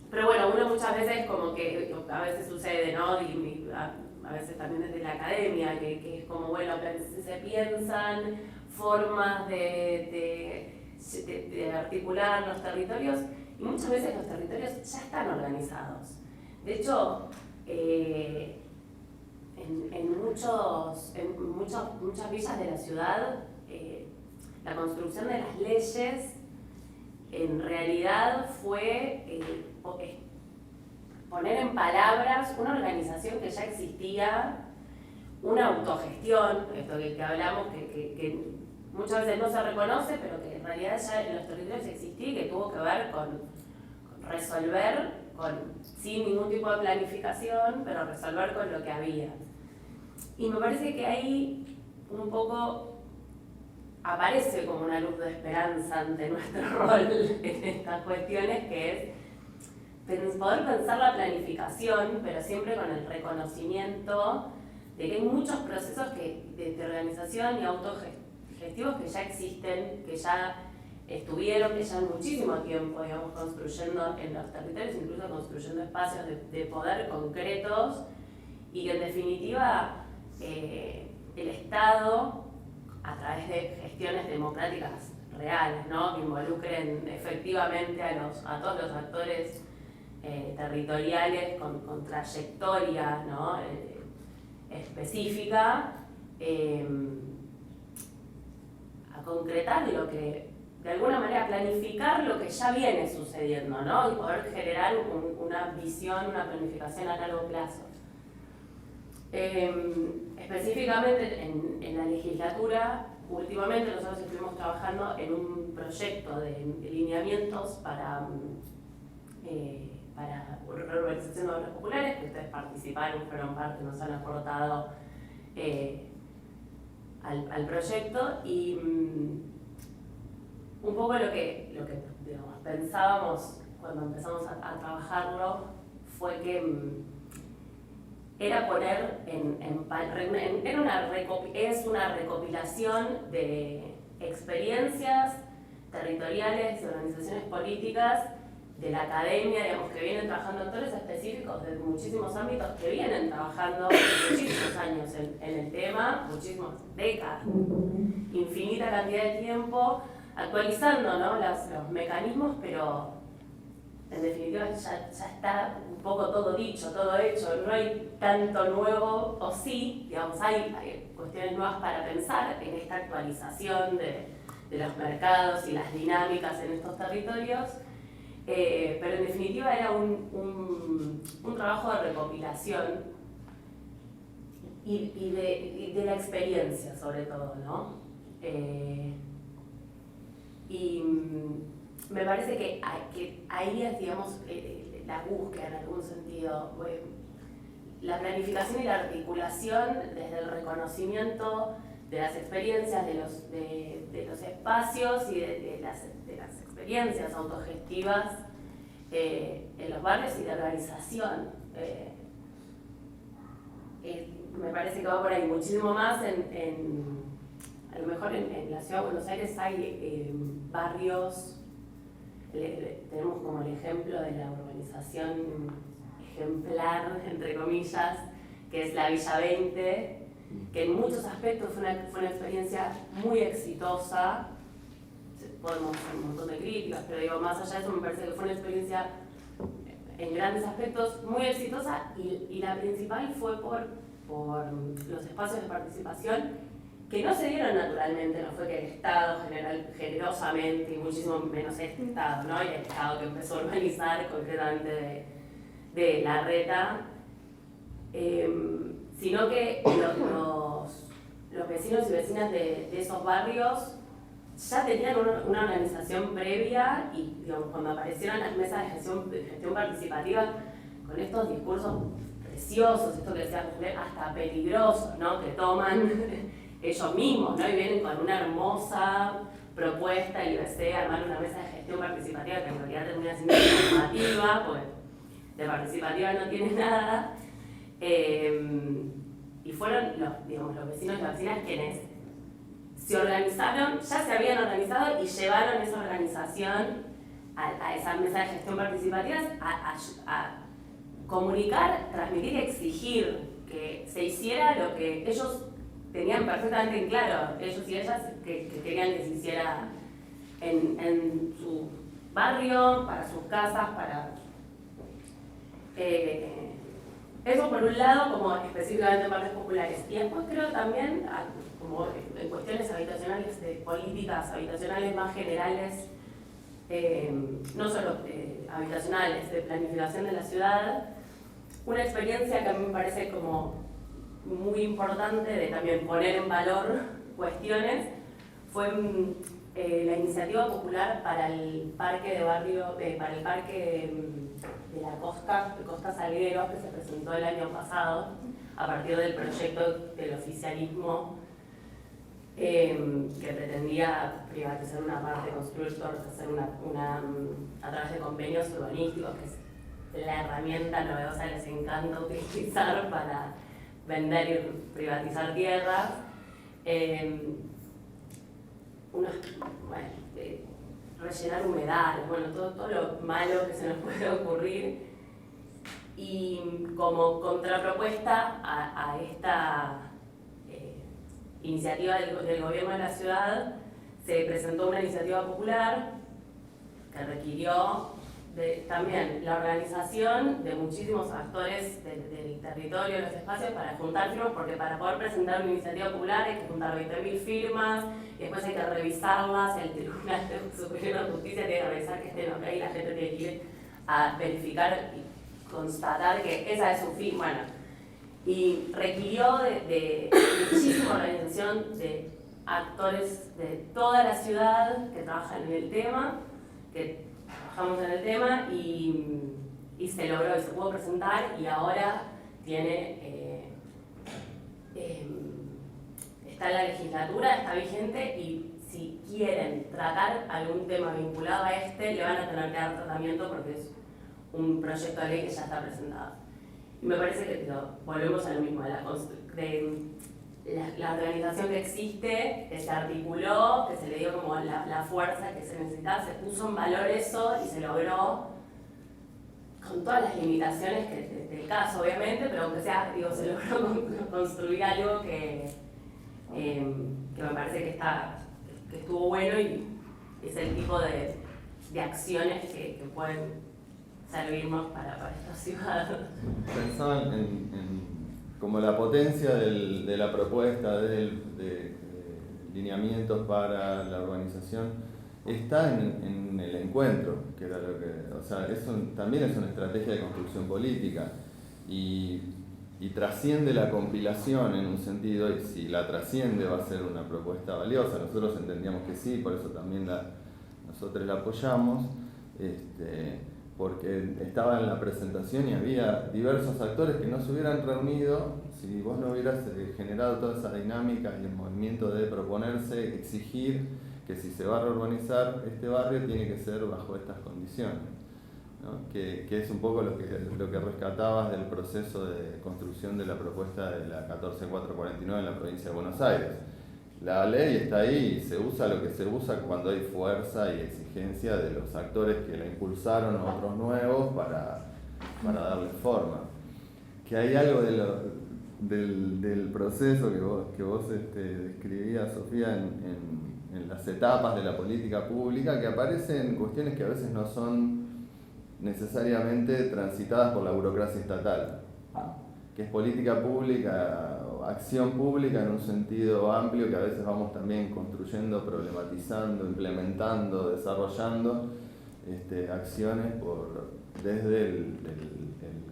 Pero bueno, uno muchas veces como que a veces sucede, ¿no? Y a veces también desde la academia, que es como, bueno, se piensan formas de articular los territorios, y muchas veces los territorios ya están organizados. De hecho, muchas villas de la ciudad, la construcción de las leyes en realidad fue poner en palabras una organización que ya existía, una autogestión, esto que hablamos, que muchas veces no se reconoce, pero que en realidad ya en los territorios existía y que tuvo que ver con resolver, sin ningún tipo de planificación, pero resolver con lo que había. Y me parece que ahí un poco aparece como una luz de esperanza ante nuestro rol en estas cuestiones, que es poder pensar la planificación, pero siempre con el reconocimiento de que hay muchos procesos de organización y autogestivos que ya existen, que ya estuvieron, que llevan muchísimo tiempo, digamos, construyendo en los territorios, incluso construyendo espacios de poder concretos, y que en definitiva el Estado, a través de gestiones democráticas reales, ¿no?, que involucren efectivamente a todos los actores territoriales con trayectoria, ¿no?, específica, a concretar lo que, de alguna manera, planificar lo que ya viene sucediendo, ¿no?, y poder generar una visión, una planificación a largo plazo. Específicamente en la legislatura, últimamente nosotros estuvimos trabajando en un proyecto de lineamientos para reurbanización de obras populares, que ustedes participaron, fueron parte, nos han aportado al proyecto, y un poco lo que digamos, pensábamos cuando empezamos a trabajarlo fue que era poner es una recopilación de experiencias territoriales, de organizaciones políticas, de la academia, digamos, que vienen trabajando actores específicos de muchísimos ámbitos, que vienen trabajando muchísimos años en el tema, muchísimas décadas, infinita cantidad de tiempo, actualizando, ¿no?, los mecanismos, pero en definitiva ya está un poco todo dicho, todo hecho, no hay tanto nuevo, o sí, digamos, hay cuestiones nuevas para pensar en esta actualización de los mercados y las dinámicas en estos territorios, pero en definitiva era un trabajo de recopilación y de la experiencia sobre todo, ¿no? Y me parece que ahí es, digamos, la búsqueda en algún sentido, la planificación y la articulación desde el reconocimiento de las experiencias, de los espacios y de las experiencias autogestivas en los barrios y de organización. Me parece que va por ahí muchísimo más a lo mejor en la ciudad de Buenos Aires hay barrios, tenemos como el ejemplo de la urbanización ejemplar, entre comillas, que es la Villa 20, que en muchos aspectos fue una experiencia muy exitosa. Podemos hacer un montón de críticas, pero digo, más allá de eso me parece que fue una experiencia en grandes aspectos muy exitosa, y la principal fue por los espacios de participación que no se dieron naturalmente, no fue que el Estado generosamente, y muchísimo menos este Estado, ¿no?, y el Estado que empezó a urbanizar concretamente de Larreta, sino que los vecinos y vecinas de esos barrios ya tenían una organización previa, y digamos, cuando aparecieron las mesas de gestión participativa con estos discursos preciosos, esto que decía Julián, hasta peligrosos, ¿no?, que toman ellos mismos, ¿no?, y vienen con una hermosa propuesta y armar una mesa de gestión participativa que en realidad termina siendo informativa, pues de participativa no tiene nada, y fueron los vecinos y las vecinas quienes se organizaron, ya se habían organizado y llevaron esa organización a esa mesa de gestión participativa a comunicar, transmitir y exigir que se hiciera lo que ellos tenían perfectamente en claro, ellos y ellas, que querían que se hiciera en su barrio, para sus casas, Eso por un lado, como específicamente partes populares. Y después creo también, como en cuestiones habitacionales, de políticas habitacionales más generales, no solo habitacionales, de planificación de la ciudad, una experiencia que a mí me parece como muy importante de también poner en valor cuestiones, fue la iniciativa popular para el parque de barrio, para el parque de la Costa Salgueros, que se presentó el año pasado a partir del proyecto del oficialismo que pretendía privatizar una parte, construir torres, hacer a través de convenios urbanísticos, que es la herramienta novedosa que les encanta utilizar para vender y privatizar tierras. Rellenar humedales, bueno, todo lo malo que se nos puede ocurrir. Y como contrapropuesta a esta iniciativa del gobierno de la ciudad, se presentó una iniciativa popular que requirió también la organización de muchísimos actores del territorio, de los espacios, para juntar firmas, porque para poder presentar una iniciativa popular hay que juntar 20.000 firmas, y después hay que revisarlas, el Tribunal Superior de Justicia tiene que revisar que estén ok, la gente tiene que ir a verificar y constatar que esa es su firma. Bueno, y requirió de muchísima organización de actores de toda la ciudad que trabajan en el tema, que trabajamos en el tema, y se logró y se pudo presentar, y ahora tiene está en la legislatura, está vigente, y si quieren tratar algún tema vinculado a le van a tener que dar tratamiento porque es un proyecto de ley que ya está presentado. Y me parece que volvemos a lo mismo, la organización que existe, que se articuló, que se le dio como la fuerza que se necesitaba, se puso en valor eso y se logró con todas las limitaciones del caso, obviamente, pero aunque sea, se logró construir algo que me parece que estuvo bueno, y es el tipo de acciones que pueden servirnos para esta ciudad. Pensaban en como la potencia de la propuesta de lineamientos para la urbanización está en el encuentro, que era lo que, o sea, también es una estrategia de construcción política y trasciende la compilación en un sentido, y si la trasciende va a ser una propuesta valiosa. Nosotros entendíamos que sí, por eso también nosotros la apoyamos, porque estaba en la presentación y había diversos actores que no se hubieran reunido si vos no hubieras generado toda esa dinámica y el movimiento de proponerse, exigir que si se va a reurbanizar este barrio tiene que ser bajo estas condiciones, ¿no? Que es un poco lo que rescatabas del proceso de construcción de la propuesta de la 14449 en la provincia de Buenos Aires. La ley está ahí y se usa lo que se usa cuando hay fuerza y exigencia de los actores que la impulsaron o otros nuevos para darle forma. Que hay algo del proceso que vos describías, Sofía, en las etapas de la política pública, que aparecen cuestiones que a veces no son necesariamente transitadas por la burocracia estatal, ¿no? Que es política pública, acción pública en un sentido amplio, que a veces vamos también construyendo, problematizando, implementando, desarrollando acciones desde el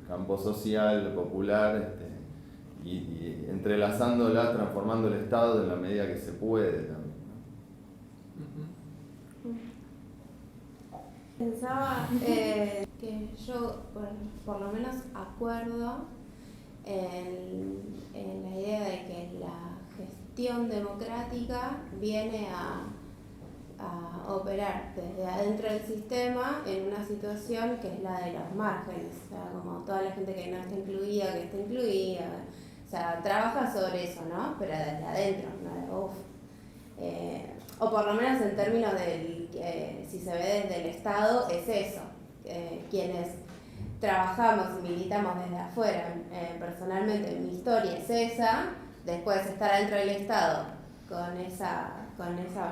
campo social, popular, y entrelazándolas, transformando el Estado en la medida que se puede también, ¿no? Pensaba que yo, por lo menos, acuerdo en la idea de que la gestión democrática viene a operar desde adentro del sistema en una situación que es la de los márgenes, o sea, como toda la gente que no está incluida, que está incluida, o sea, trabaja sobre eso, ¿no? Pero desde adentro, ¿no? O por lo menos en términos si se ve desde el Estado, es eso, quienes trabajamos y militamos desde afuera. Personalmente mi historia es esa, después estar dentro del Estado con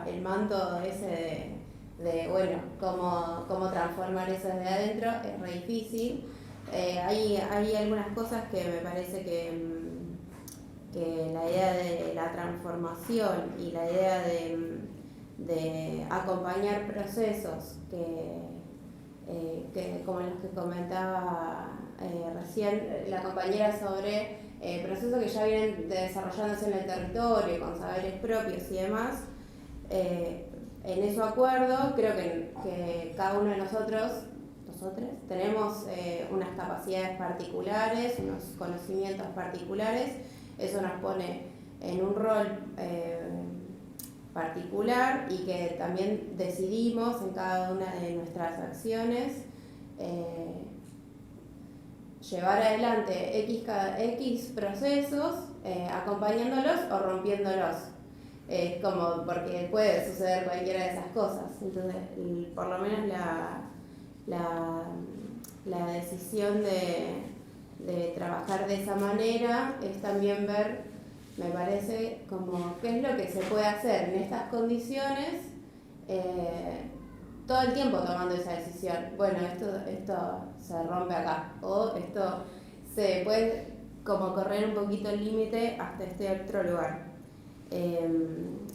el manto ese de bueno, cómo transformar eso desde adentro es re difícil, hay algunas cosas que me parece que la idea de la transformación y la idea de acompañar procesos que como los que comentaba recién la compañera sobre procesos que ya vienen desarrollándose en el territorio, con saberes propios y demás, en eso acuerdo, creo que cada uno de nosotros tenemos unas capacidades particulares, unos conocimientos particulares, eso nos pone en un rol particular y que también decidimos en cada una de nuestras acciones llevar adelante X procesos, acompañándolos o rompiéndolos. Como porque puede suceder cualquiera de esas cosas. Entonces, por lo menos la decisión de trabajar de esa manera es también ver, me parece, como qué es lo que se puede hacer en estas condiciones todo el tiempo tomando esa decisión. Bueno, esto se rompe acá, o esto se puede como correr un poquito el límite hasta este otro lugar.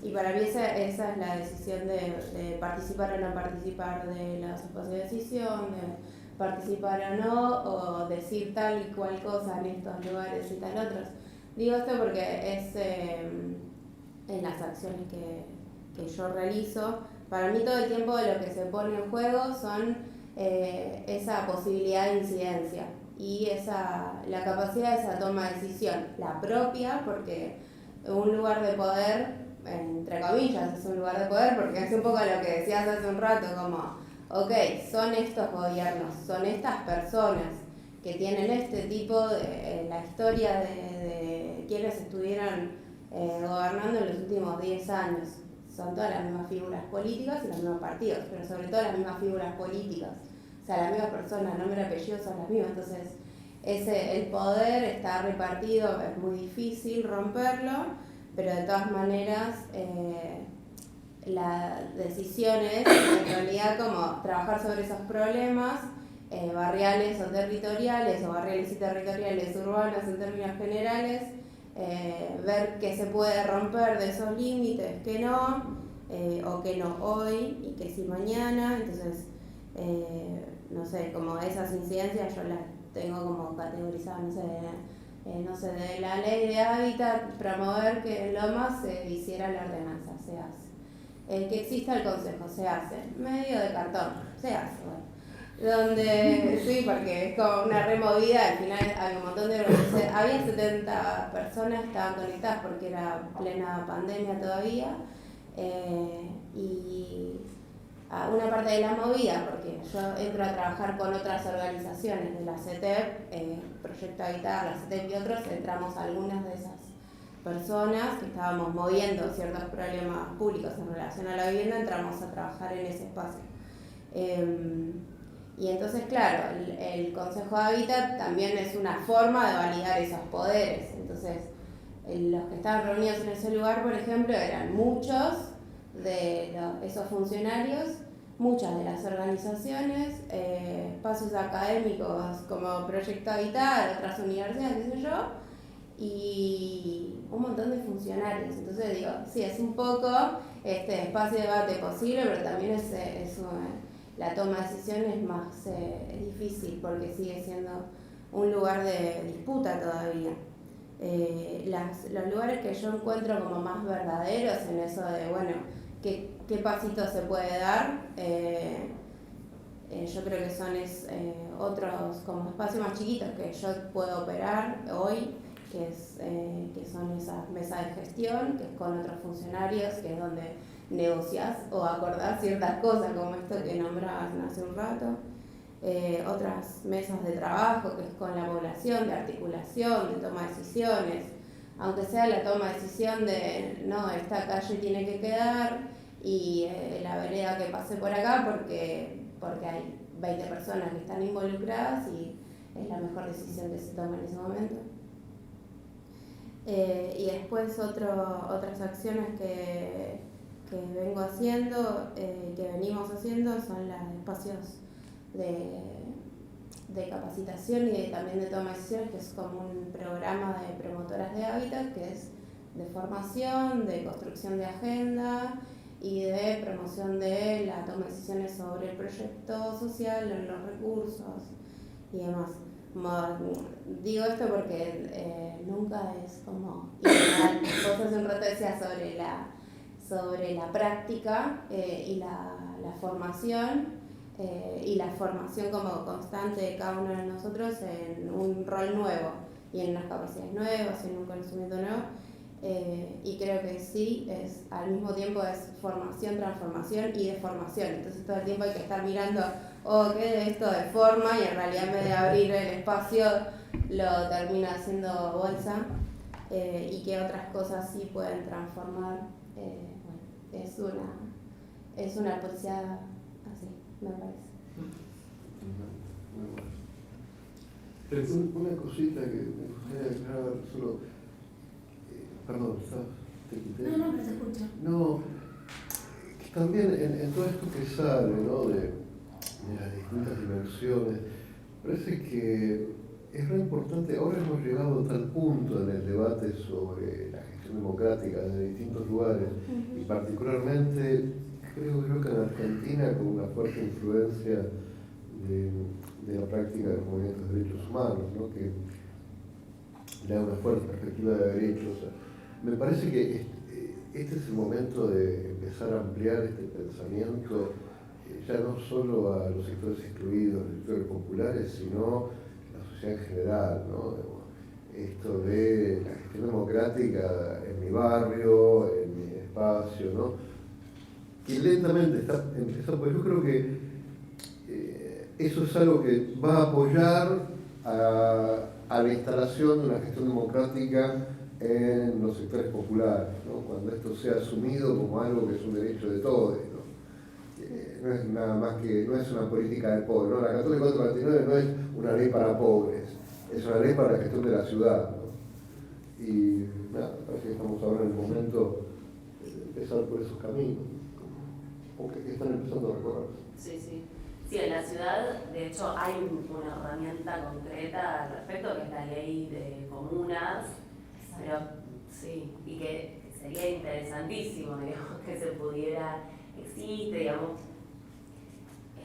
Y para mí esa es la decisión de participar o no participar de los espacios de decisión, de participar o no, o decir tal y cual cosa en estos lugares y tal otros. Digo esto porque es en las acciones que yo realizo, para mí todo el tiempo lo que se pone en juego son esa posibilidad de incidencia y la capacidad de esa toma de decisión, la propia, porque un lugar de poder, entre comillas, es un lugar de poder porque es un poco lo que decías hace un rato, como, ok, son estos gobiernos, son estas personas que tienen este tipo de la historia de quienes estuvieron gobernando en los últimos 10 años. Son todas las mismas figuras políticas y los mismos partidos, pero sobre todo las mismas figuras políticas. O sea, las mismas personas, nombre y apellido son las mismas, entonces el poder está repartido, es muy difícil romperlo, pero de todas maneras la decisión es en realidad como trabajar sobre esos problemas barriales o territoriales, o barriales y territoriales urbanos en términos generales, ver qué se puede romper de esos límites, qué no, o qué no hoy y qué sí mañana. Entonces, no sé, como esas incidencias yo las tengo como categorizadas, no sé, de la ley de hábitat, promover que en Lomas se hiciera la ordenanza, se hace. Que exista el consejo, se hace. Medio de cartón, se hace, bueno. Donde, sí, porque es como una removida, al final había un montón de organizaciones, había 70 personas que estaban conectadas porque era plena pandemia todavía, y una parte de la movida, porque yo entro a trabajar con otras organizaciones de la CETEP, Proyecto Habitar, la CETEP y otros, entramos algunas de esas personas que estábamos moviendo ciertos problemas públicos en relación a la vivienda, entramos a trabajar en ese espacio. Y entonces, claro, el Consejo de Hábitat también es una forma de validar esos poderes. Entonces, los que estaban reunidos en ese lugar, por ejemplo, eran muchos de esos funcionarios, muchas de las organizaciones, espacios académicos como Proyecto Habitat, otras universidades, qué sé yo, y un montón de funcionarios. Entonces digo, sí, es un poco este espacio de debate posible, pero también la toma de decisiones es más difícil porque sigue siendo un lugar de disputa todavía. Los lugares que yo encuentro como más verdaderos en eso de, bueno, qué pasito se puede dar, yo creo que son otros como espacios más chiquitos que yo puedo operar hoy, que son esas mesas de gestión, que es con otros funcionarios, que es donde negociás o acordás ciertas cosas como esto que nombrabas hace un rato. Otras mesas de trabajo, que es con la población, de articulación, de toma de decisiones, aunque sea la toma de decisión de no, esta calle tiene que quedar y la vereda que pase por acá porque hay 20 personas que están involucradas y es la mejor decisión que se toma en ese momento. Y después otras acciones que vengo haciendo, que venimos haciendo, son los espacios de capacitación y también de toma de decisiones, que es como un programa de promotoras de hábitat, que es de formación, de construcción de agenda y de promoción de la toma de decisiones sobre el proyecto social, los recursos y demás. Digo esto porque nunca es como ideal. Vos hace un rato decías sobre la práctica y la formación y la formación como constante de cada uno de nosotros en un rol nuevo y en unas capacidades nuevas, en un conocimiento nuevo. Y creo que sí, al mismo tiempo es formación, transformación y deformación. Entonces todo el tiempo hay que estar mirando, ¿qué esto deforma? Y en realidad en vez de abrir el espacio lo termina haciendo bolsa. Y que otras cosas sí pueden transformar. Es una policía así, me parece. Una cosita que me gustaría aclarar solo. Perdón, ¿te quité? No, pero se escucha. No, que también en todo esto que sale, ¿no? de las distintas dimensiones, parece que es re importante. Ahora hemos llegado a tal punto en el debate sobre la gestión democrática de distintos lugares, y particularmente creo que en Argentina, con una fuerte influencia de la práctica de los movimientos de derechos humanos, ¿no? Que le da una fuerte perspectiva de derechos. Me parece que este es el momento de empezar a ampliar este pensamiento, ya no solo a los sectores excluidos, los sectores populares, sino a la sociedad en general, ¿no? Esto de la gestión democrática en mi barrio, en mi espacio, ¿no? Que lentamente está empezando, pero yo creo que eso es algo que va a apoyar a la instalación de una gestión democrática en los sectores populares, ¿no? Cuando esto sea asumido como algo que es un derecho de todos, ¿no? No es nada más que, no es una política de pobres, ¿no? La 1449 no es una ley para pobres, es una ley para la gestión de la ciudad, ¿no? Y nada, parece que estamos ahora en el momento de empezar por esos caminos, o que están empezando a recorrer. Sí, sí. Sí, en la ciudad, de hecho, hay una herramienta concreta al respecto, que es la ley de comunas, pero sí, y que sería interesantísimo, digamos, que se pudiera, existe, digamos,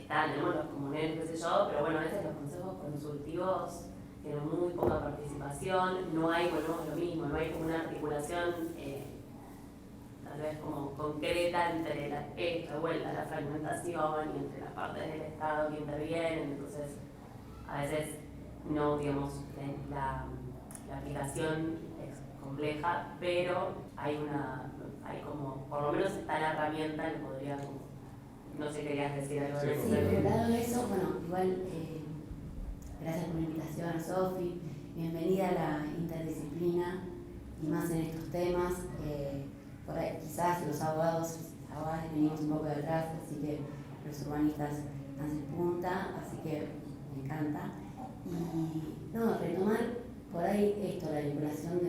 tenemos los comuneros, qué sé yo, pero bueno, a veces los consejos consultivos tienen muy poca participación, no hay, bueno, lo mismo, no hay como una articulación tal vez como concreta entre esto de vuelta, la fragmentación y entre las partes del Estado que intervienen, entonces a veces no, digamos, la aplicación es compleja, pero hay como, por lo menos está la herramienta que podría, como, no sé, querías decir algo de eso. Sí, por el lado de eso, bueno, igual, gracias por la invitación a Sofi, bienvenida a la interdisciplina y más en estos temas. Por ahí, quizás los abogados venimos un poco de atrás, así que los urbanistas están en punta, así que me encanta. Y no, retomar por ahí esto, la vinculación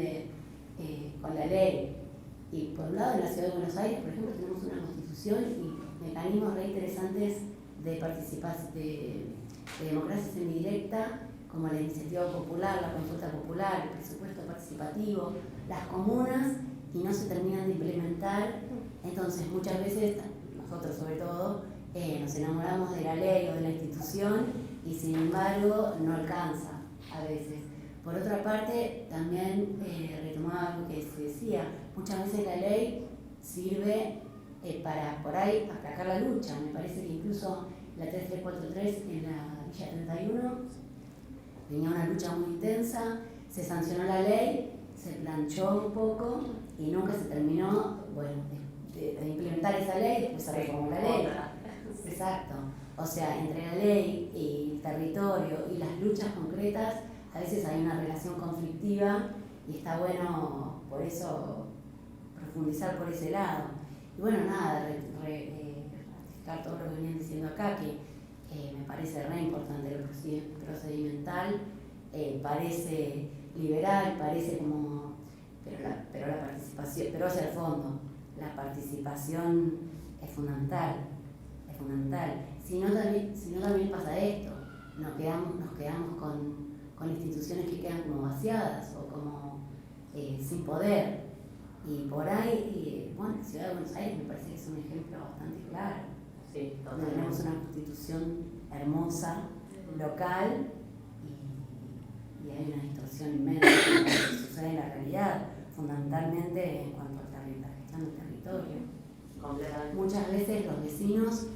con la ley. Y por un lado, en la Ciudad de Buenos Aires, por ejemplo, tenemos una constitución y mecanismos re interesantes de participación, de democracia semidirecta, como la iniciativa popular, la consulta popular, el presupuesto participativo, las comunas, y no se terminan de implementar. Entonces muchas veces, nosotros sobre todo, nos enamoramos de la ley o de la institución y sin embargo no alcanza a veces. Por otra parte, también retomaba lo que se decía, muchas veces la ley sirve para por ahí aplacar la lucha. Me parece que incluso la 3343 en la Villa 31 tenía una lucha muy intensa, se sancionó la ley, se planchó un poco y nunca se terminó, bueno, de implementar esa ley, después se reformó la ley. Exacto. O sea, entre la ley y el territorio y las luchas concretas, a veces hay una relación conflictiva y está bueno por eso profundizar por ese lado. Y bueno, nada, ratificar todo lo que venían diciendo acá, que me parece re importante lo procedimental, parece liberal, parece como, pero la participación, pero es el fondo, la participación es fundamental. Si no también pasa esto, nos quedamos con instituciones que quedan como vaciadas o como sin poder. Y por ahí, bueno, la Ciudad de Buenos Aires me parece que es un ejemplo bastante claro. Sí, Donde tenemos una constitución hermosa, local, y hay una distorsión inmensa de lo que sucede en la realidad, fundamentalmente en cuanto a la gestión del territorio. completamente. Muchas veces los vecinos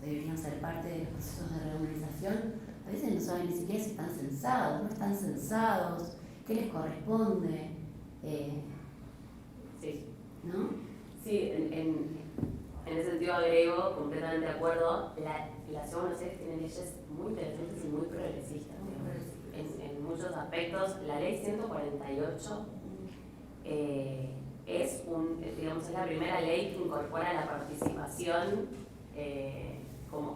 deberían ser parte de los procesos de reurbanización, a veces no saben ni siquiera si están censados, no están censados, qué les corresponde, Sí. ¿no? Sí, en ese sentido agrego, completamente de acuerdo, la Ciudad de Buenos Aires tiene leyes muy interesantes y muy progresistas. En muchos aspectos, la ley 148 es la primera ley que incorpora la participación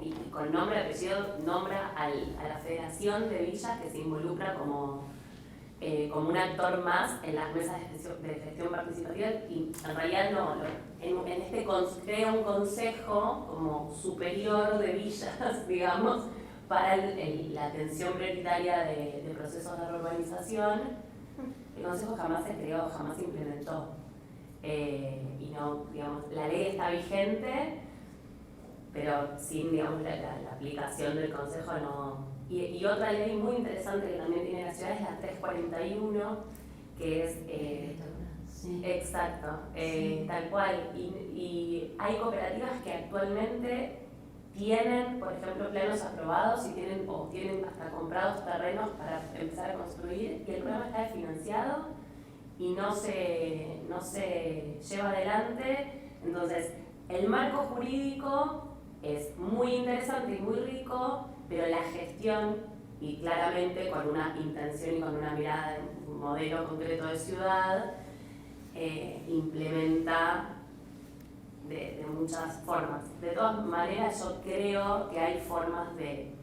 y con nombre y apellido nombra a la Federación de Villas que se involucra como un actor más en las mesas de gestión participativa, y en realidad crea un consejo como superior de villas, digamos, para la atención prioritaria de procesos de urbanización. El consejo jamás se creó, jamás se implementó, y no, digamos, la ley está vigente, pero sin, digamos, la aplicación del consejo no. Y otra ley muy interesante que también tiene la ciudad es la 341, que es Sí. exacto, Sí. tal cual. Y hay cooperativas que actualmente tienen, por ejemplo, planos aprobados y tienen hasta comprados terrenos para empezar a construir, y el programa está desfinanciado y no se lleva adelante. Entonces, el marco jurídico es muy interesante y muy rico, pero la gestión, y claramente con una intención y con una mirada de un modelo concreto de ciudad, implementa de muchas formas. De todas maneras, yo creo que hay formas de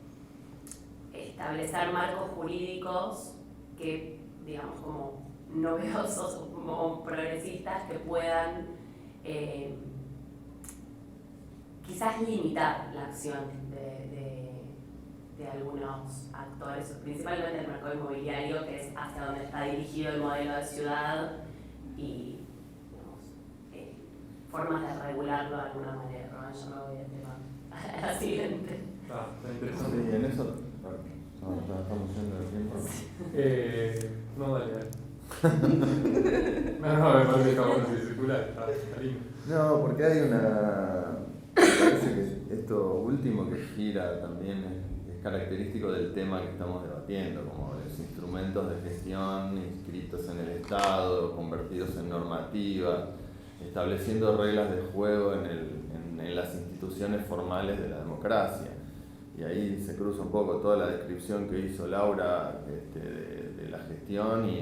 establecer marcos jurídicos que, digamos, como novedosos o como progresistas, que puedan quizás limitar la acción de algunos actores, principalmente el mercado inmobiliario, que es hacia donde está dirigido el modelo de ciudad, y formas de regularlo de alguna manera. ¿No? Yo no voy a la siguiente. Está Sí, interesante. en eso ya estamos yendo de tiempo. No, dale. No, me parece que estamos en circular, está lindo. No, porque hay me parece que esto último que gira también es característico del tema que estamos debatiendo, como los instrumentos de gestión inscritos en el Estado, convertidos en normativa, estableciendo reglas de juego en las instituciones formales de la democracia. Y ahí se cruza un poco toda la descripción que hizo Laura de la gestión y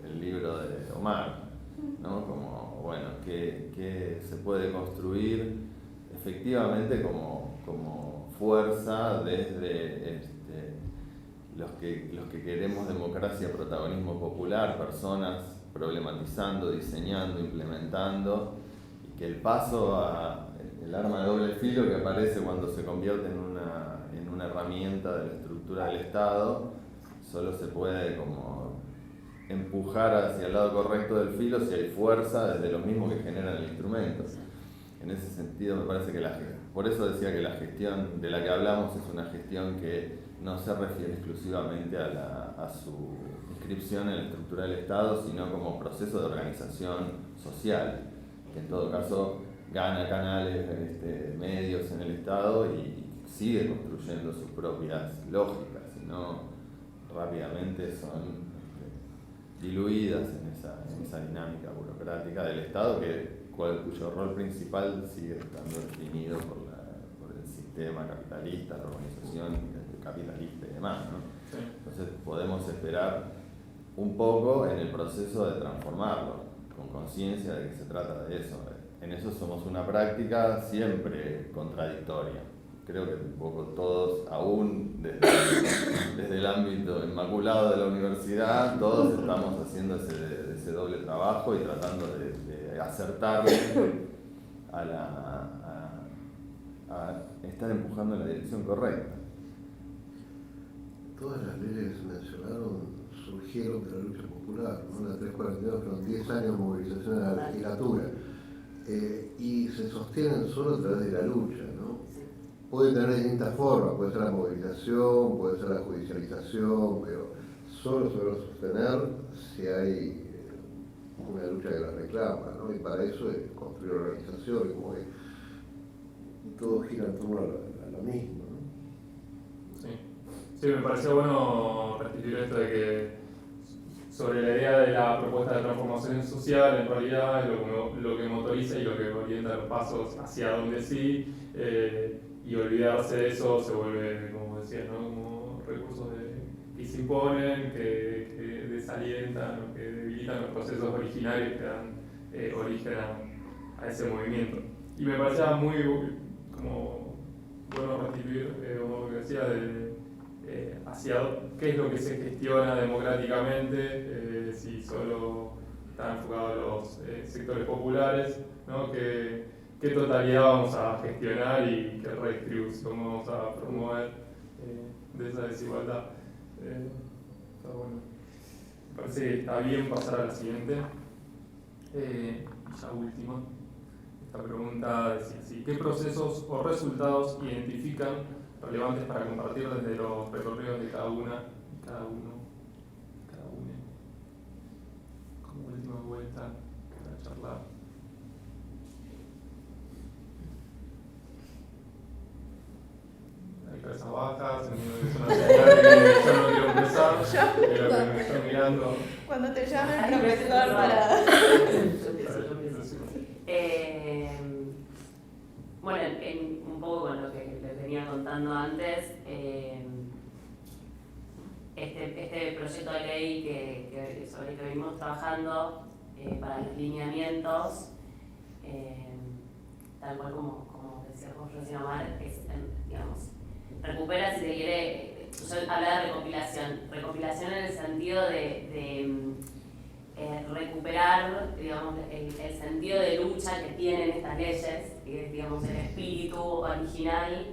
el libro de Omar, ¿no? Como, bueno, que se puede construir efectivamente como fuerza desde los que queremos democracia, protagonismo popular, personas problematizando, diseñando, implementando, y que el paso el arma de doble filo que aparece cuando se convierte en una herramienta de la estructura del Estado, solo se puede como empujar hacia el lado correcto del filo si hay fuerza desde lo mismo que genera el instrumento. En ese sentido me parece que por eso decía que la gestión de la que hablamos es una gestión que no se refiere exclusivamente a su inscripción en la estructura del Estado, sino como proceso de organización social, que en todo caso gana canales, medios en el Estado y sigue construyendo sus propias lógicas, y no rápidamente son diluidas en esa dinámica burocrática del Estado cuyo rol principal sigue estando definido por el sistema capitalista, la organización capitalista y demás, ¿no? Sí. Entonces podemos esperar un poco en el proceso de transformarlo, con conciencia de que se trata de eso. En eso somos una práctica siempre contradictoria. Creo que un poco todos, aún desde el ámbito inmaculado de la universidad, todos estamos haciendo ese doble trabajo y tratando de acertarle a estar empujando en la dirección correcta. todas las leyes que se mencionaron surgieron de la lucha popular, ¿no? La 342 fueron 10 años de movilización a la legislatura y se sostienen solo a través de la lucha, ¿no? Puede tener distintas formas, puede ser la movilización, puede ser la judicialización, pero solo se va a sostener si hay una lucha que la reclama, ¿no? Y para eso es construir organizaciones, como que todo gira en torno a lo mismo, ¿no? Sí. Sí, me pareció bueno restituir esto de que sobre la idea de la propuesta de transformación social, en realidad lo que motoriza y lo que orienta los pasos hacia donde sí, y olvidarse de eso se vuelve, como decía, ¿no? Como recursos que se imponen, que desalientan o que debilitan los procesos originarios que dan origen a ese movimiento. Y me parecía muy como bueno restituir, como que decía, hacia qué es lo que se gestiona democráticamente, si solo está enfocado a los sectores populares, ¿no? ¿Qué totalidad vamos a gestionar y qué redistribución vamos a promover de esa desigualdad? Está bueno. Me parece que está bien pasar a la siguiente. Ya última. Esta pregunta decía así: ¿qué procesos o resultados identifican relevantes para compartir desde los recorridos de cada una y cada uno? Como última vuelta para charlar. Hay cabezas bajas, es una señal que yo no quiero empezar, pero que me están mirando. Cuando te llame el profesor para... Bueno, un poco con lo que les venía contando antes, este proyecto de ley sobre el que venimos trabajando para los lineamientos, tal cual como decías vos recién, Omar, digamos, recupera, si se quiere, yo hablaba de recopilación en el sentido de recuperar, digamos, el sentido de lucha que tienen estas leyes, que es, digamos, el espíritu original,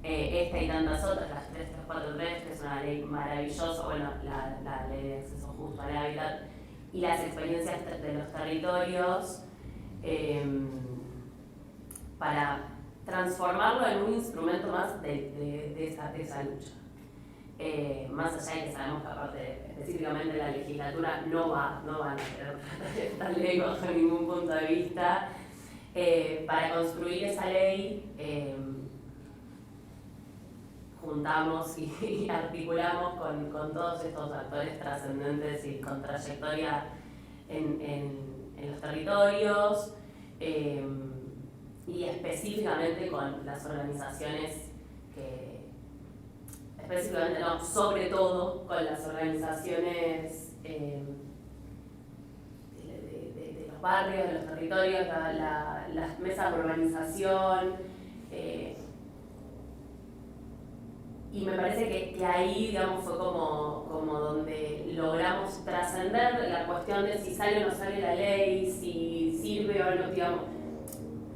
esta y tantas otras, las 3343, que es una ley maravillosa, bueno, la ley de acceso justo al hábitat, y las experiencias de los territorios, para transformarlo en un instrumento más de esa lucha. Más allá de que sabemos que aparte específicamente la legislatura no van a querer tratar esta ley bajo ningún punto de vista, para construir esa ley juntamos y articulamos con todos estos actores trascendentes y con trayectoria en los territorios, y específicamente con las organizaciones específicamente no, sobre todo con las organizaciones de los barrios, de los territorios, las mesas de urbanización, y me parece que ahí, digamos, fue como donde logramos trascender la cuestión de si sale o no sale la ley, si sirve o no, digamos,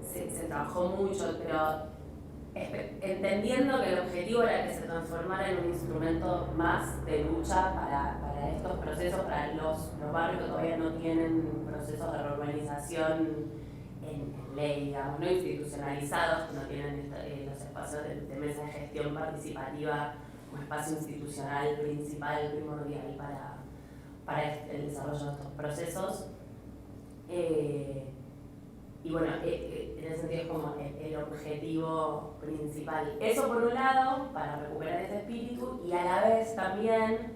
se trabajó mucho, pero entendiendo que el objetivo era que se transformara en un instrumento más de lucha para estos procesos, para los barrios que todavía no tienen procesos de urbanización en ley, digamos, no institucionalizados, que no tienen los espacios de mesa de gestión participativa como espacio institucional principal, primordial para el desarrollo de estos procesos. Y bueno, en ese sentido es como el objetivo principal. Eso por un lado, para recuperar ese espíritu, y a la vez también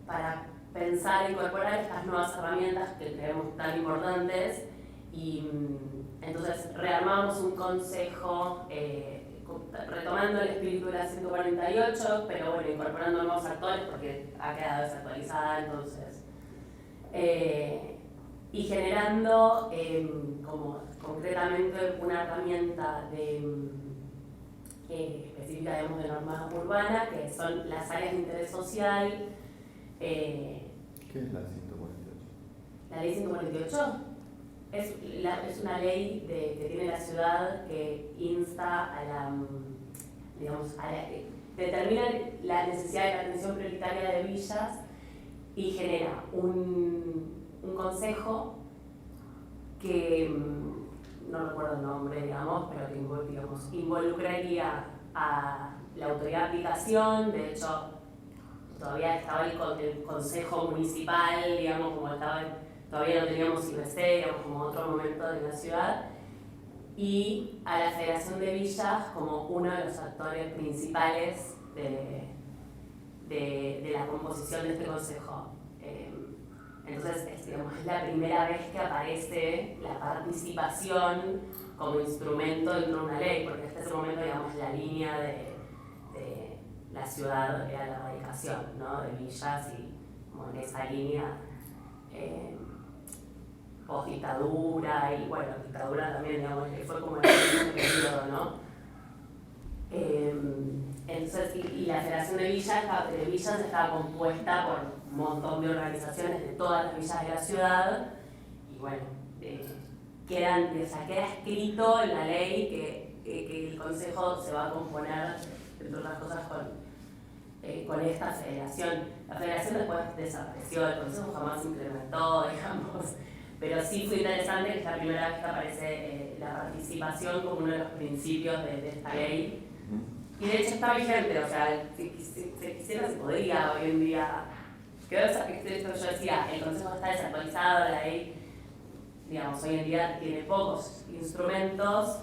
para pensar e incorporar estas nuevas herramientas que creemos tan importantes. Y entonces rearmamos un consejo retomando el espíritu de la 148, pero bueno, incorporando nuevos actores porque ha quedado desactualizada, entonces. Y generando como concretamente una herramienta específica, digamos, de norma urbana, que son las áreas de interés social. ¿Qué es la 148? La ley 148 es una ley que tiene la ciudad que insta a la, digamos, determina la necesidad de la atención prioritaria de villas y genera un consejo que, no recuerdo el nombre, digamos, pero que involucraría a la autoridad de aplicación. De hecho, todavía estaba el consejo municipal, digamos, como todavía no teníamos IBC, digamos, como otro momento de la ciudad, y a la Federación de Villas como uno de los actores principales de la composición de este consejo. Entonces, es la primera vez que aparece la participación como instrumento dentro de una ley, porque hasta ese momento, digamos, la línea de la ciudad era la erradicación, ¿no?, de villas, y como en esa línea post-dictadura, y bueno, dictadura también, digamos, que fue como el periodo, ¿no? Entonces, y la Federación de Villas estaba compuesta por un montón de organizaciones de todas las villas de la ciudad, y bueno, queda escrito en la ley que el Consejo se va a componer, entre otras cosas, con esta federación. La federación después desapareció, el Consejo jamás se implementó, digamos, pero sí fue interesante que es la primera vez que aparece la participación como uno de los principios de esta ley. Y de hecho está vigente, o sea, si quisiera se podría hoy en día. Yo decía, el Consejo está desactualizado, la ley, digamos, hoy en día tiene pocos instrumentos,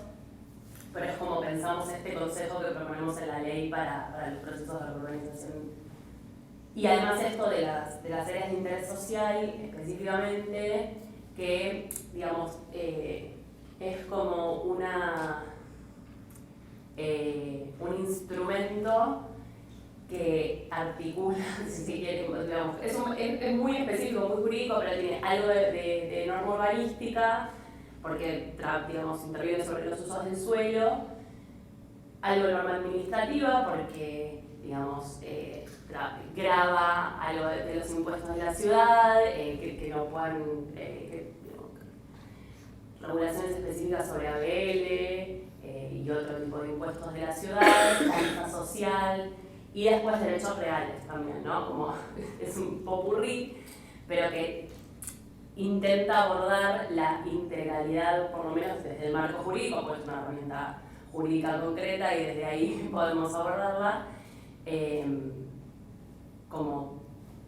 pero es como pensamos este consejo que proponemos en la ley para los procesos de urbanización. Y además esto de las áreas de interés social, específicamente, que, digamos, es como un instrumento que articula, si se quiere, digamos, es muy específico, muy jurídico, pero tiene algo de norma urbanística, porque, digamos, interviene sobre los usos del suelo, algo de norma administrativa, porque, digamos, grava algo de los impuestos de la ciudad, que no puedan, regulaciones específicas sobre ABL y otro tipo de impuestos de la ciudad, tarifa social, y después derechos reales también, ¿no? Como es un popurrí, pero que intenta abordar la integralidad, por lo menos desde el marco jurídico, porque es una herramienta jurídica concreta y desde ahí podemos abordarla, como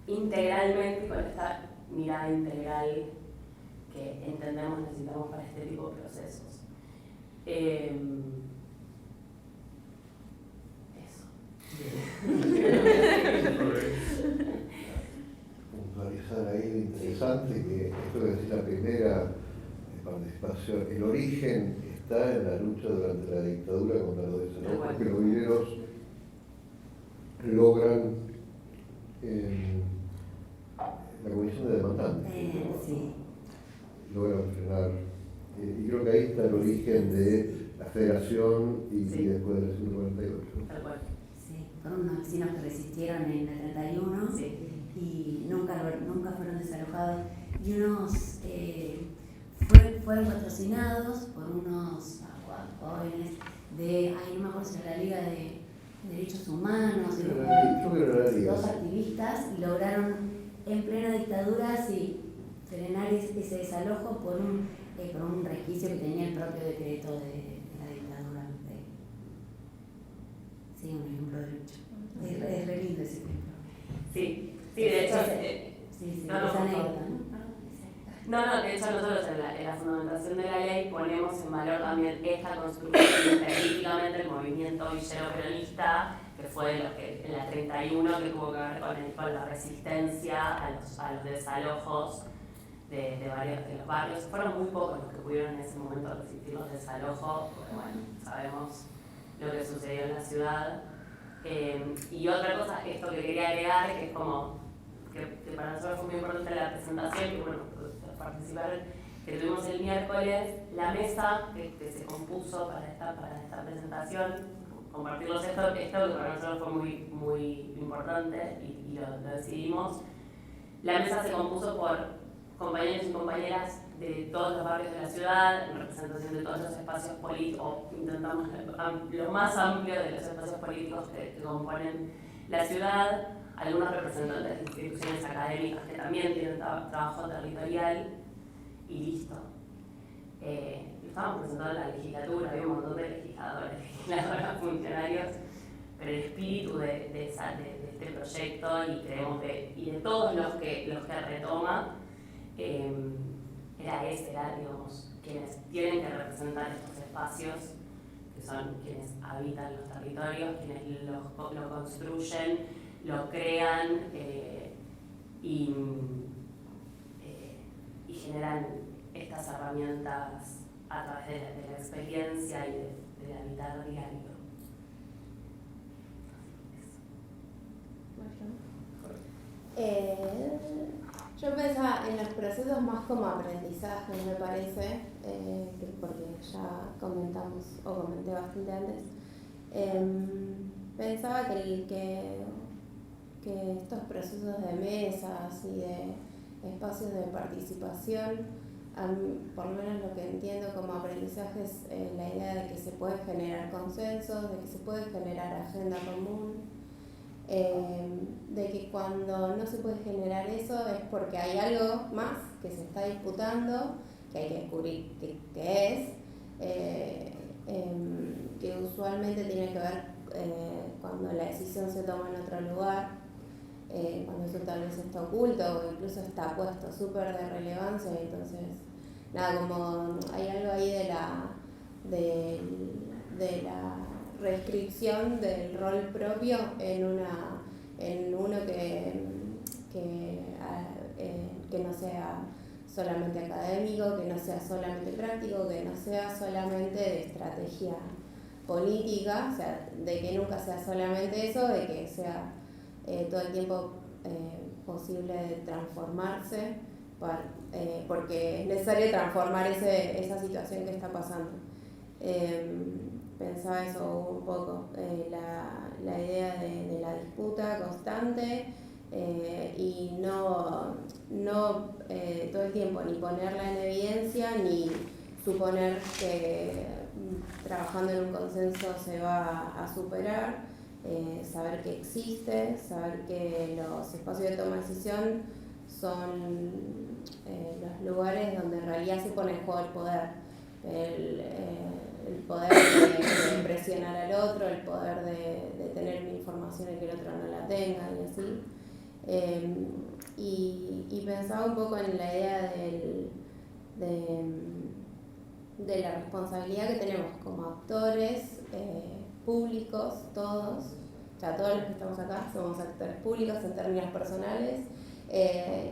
integralmente, con esta mirada integral que entendemos necesitamos para este tipo de procesos. Puntualizar ahí lo interesante que esto es la primera participación. El origen está en la lucha durante la dictadura contra los desalojos, porque los mineros logran la comisión de demandantes. Sí. Logran frenar. Y creo que ahí está el origen de la federación y después de la 148. Tal cual. Sí, fueron unos vecinos que resistieron en el 31 y nunca fueron desalojados. Y unos fueron patrocinados por unos jóvenes de, no me acuerdo si era la Liga de Derechos Humanos, dos activistas, y lograron en plena dictadura frenar ese desalojo por un resquicio que tenía el propio decreto de la dictadura. Sí, un ejemplo de lucha. Es re lindo ese ejemplo. Sí, de hecho... esa anécdota, ¿no? No, de hecho nosotros en la fundamentación de la ley ponemos en valor también esta construcción, específicamente el movimiento villero peronista, que fue de los que en la 31 que tuvo que ver con la resistencia a los desalojos de varios de los barrios. Fueron muy pocos los que pudieron en ese momento resistir los desalojos, porque bueno, sabemos lo que sucedió en la ciudad. Y otra cosa, esto que quería agregar, que es como que para nosotros fue muy importante la presentación, que bueno, participar, que tuvimos el miércoles, la mesa que se compuso para esta presentación, compartirlos esto que para nosotros fue muy, muy importante y lo decidimos. La mesa se compuso por compañeros y compañeras de todos los barrios de la ciudad, en representación de todos los espacios políticos, intentamos lo más amplio de los espacios políticos que componen la ciudad, algunos representantes de instituciones académicas que también tienen trabajo territorial, y listo. Estábamos presentando en la legislatura, había un montón de legisladores, legisladoras, funcionarios, pero el espíritu de este proyecto, y creemos y de todos los que retoma, era, digamos, quienes tienen que representar estos espacios, que son quienes habitan los territorios, quienes lo construyen, lo crean y generan estas herramientas a través de la experiencia y del habitar diario. Yo pensaba en los procesos más como aprendizaje, me parece, porque ya comenté bastante antes. Pensaba que estos procesos de mesas y de espacios de participación, por lo menos lo que entiendo como aprendizaje es la idea de que se puede generar consensos, de que se puede generar agenda común, de que cuando no se puede generar eso es porque hay algo más que se está disputando, que hay que descubrir qué es, que usualmente tiene que ver cuando la decisión se toma en otro lugar, cuando eso tal vez está oculto o incluso está puesto súper de relevancia, y entonces nada, como hay algo ahí de la restricción del rol propio en uno que no sea solamente académico, que no sea solamente práctico, que no sea solamente de estrategia política, o sea, de que nunca sea solamente eso, de que sea todo el tiempo posible de transformarse, porque es necesario transformar esa situación que está pasando. Pensaba eso un poco, la idea de la disputa constante y no todo el tiempo ni ponerla en evidencia ni suponer que trabajando en un consenso se va a superar, saber que existe, saber que los espacios de toma de decisión son los lugares donde en realidad se pone en juego el poder. El poder de presionar al otro, el poder de tener una información y que el otro no la tenga y así. Y pensaba un poco en la idea de la responsabilidad que tenemos como actores públicos, todos, o sea, todos los que estamos acá somos actores públicos en términos personales,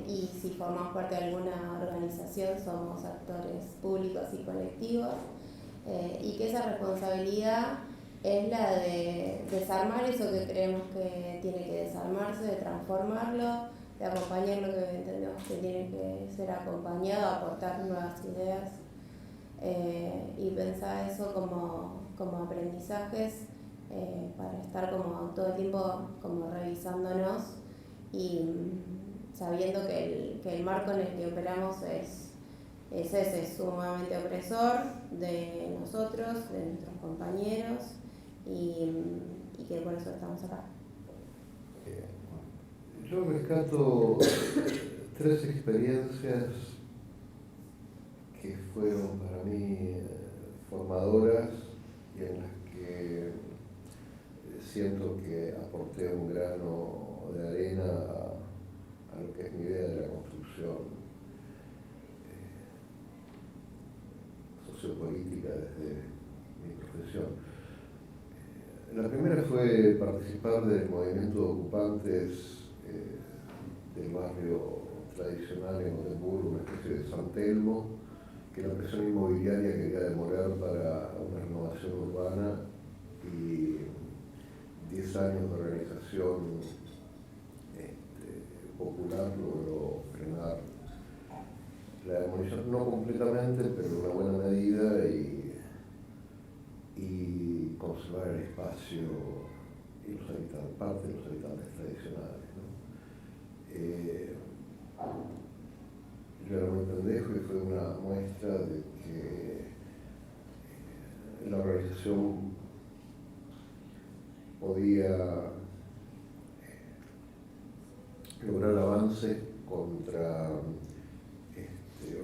y si formamos parte de alguna organización somos actores públicos y colectivos. Y que esa responsabilidad es la de desarmar eso que creemos que tiene que desarmarse, de transformarlo, de acompañar lo que entendemos que tiene que ser acompañado, aportar nuevas ideas, y pensar eso como aprendizajes, para estar como todo el tiempo como revisándonos y sabiendo que el marco en el que operamos es sumamente opresor de nosotros, de nuestros compañeros, y que por eso estamos acá. Yo rescato 3 experiencias que fueron para mí formadoras y en las que siento que aporté un grano de arena a lo que es mi idea de la construcción sociopolítica desde mi profesión. La primera fue participar del movimiento de ocupantes del barrio tradicional en Gotemburgo, una especie de San Telmo, que la presión inmobiliaria quería demoler para una renovación urbana, y 10 años de organización popular logró frenar la demolición, no completamente, pero en una buena medida, y conservar el espacio y los habitantes, parte de los habitantes tradicionales, ¿no? yo era muy pendejo y fue una muestra de que la organización podía lograr avances contra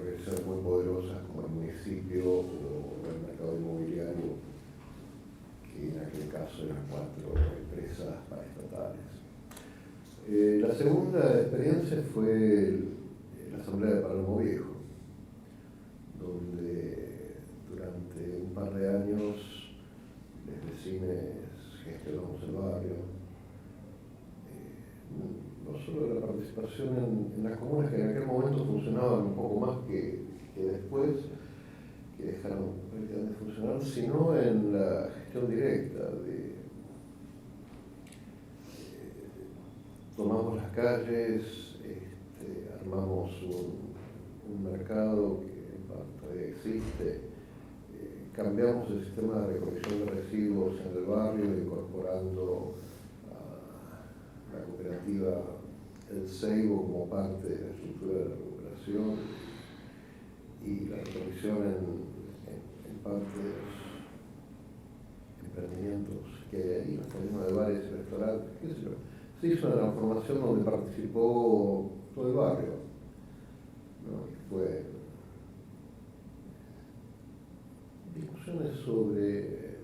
organizaciones muy poderosas como el municipio o el mercado inmobiliario, que en aquel caso eran 4 empresas paraestatales. La segunda experiencia fue la Asamblea de Palermo Viejo, donde durante un par de años los vecinos gestionamos el barrio. No solo la participación en las comunas, que en aquel momento funcionaban un poco más que después, que dejaron de funcionar, sino en la gestión directa tomamos las calles, armamos un mercado que en parte todavía existe, cambiamos el sistema de recolección de residuos en el barrio, incorporando a la cooperativa El Seibo como parte de la estructura de la recuperación y la recolección en parte de los emprendimientos que hay ahí, los caminos de bares y restaurantes, qué sé yo. Se hizo una transformación donde participó todo el barrio, ¿no? Fue discusiones sobre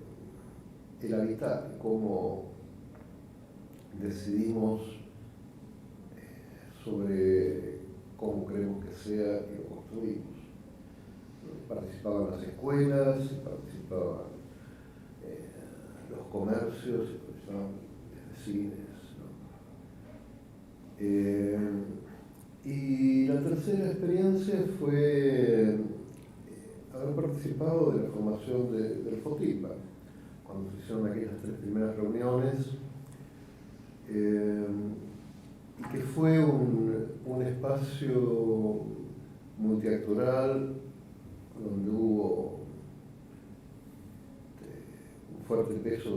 el hábitat, cómo decidimos sobre cómo queremos que sea y lo construimos. Participaban las escuelas, participaban los comercios, participaban los cines. Y la tercera experiencia fue haber participado de la formación del FOTIPA, cuando se hicieron aquellas 3 primeras reuniones, y que fue un espacio multiactoral donde hubo un fuerte peso,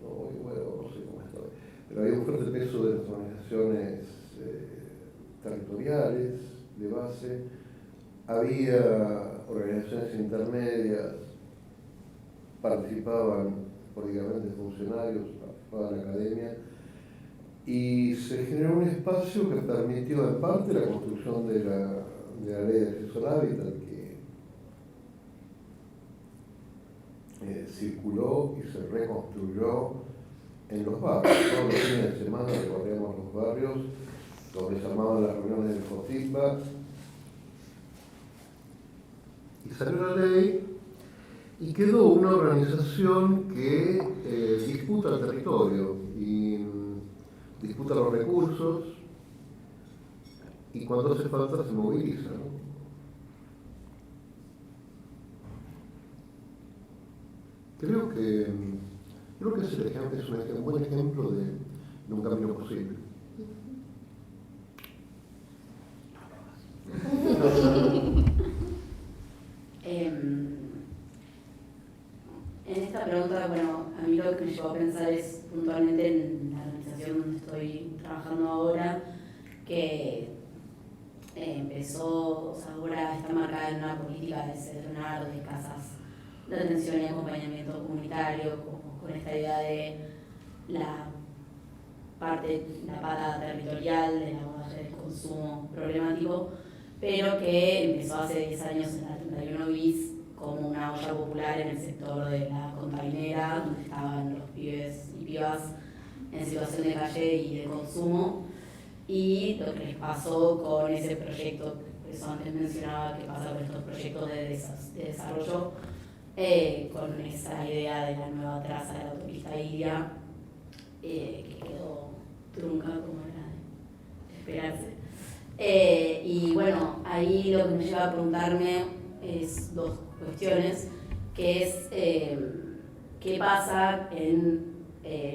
no sé cómo está, pero había un fuerte peso de las organizaciones territoriales de base, había organizaciones intermedias, participaban políticamente funcionarios, participaba la academia, y se generó un espacio que permitió en parte la construcción de la ley de acceso al hábitat, que circuló y se reconstruyó en los barrios. Todos los fines de semana recorríamos los barrios donde se armaban las reuniones del FOTIPA y salió la ley y quedó una organización que disputa el territorio y disputa los recursos y cuando hace falta se moviliza, ¿no? Creo que es un buen ejemplo de un camino posible. En esta pregunta, bueno, a mí lo que me llevó a pensar es puntualmente en la organización donde estoy trabajando ahora, que empezó, o sea, ahora está marcada en una política de sesionar de casas de atención y acompañamiento comunitario, con esta idea de la pata territorial del abordaje del consumo problemático, pero que empezó hace 10 años en la 31 bis como una olla popular en el sector de la containera, donde estaban los pibes y pibas en situación de calle y de consumo, y lo que les pasó con ese proyecto, por eso antes mencionaba que pasa con estos proyectos de desarrollo, con esa idea de la nueva traza de la autopista Iria, que quedó trunca como era de esperarse. Y bueno, ahí lo que me lleva a preguntarme es 2 cuestiones, que es qué pasa en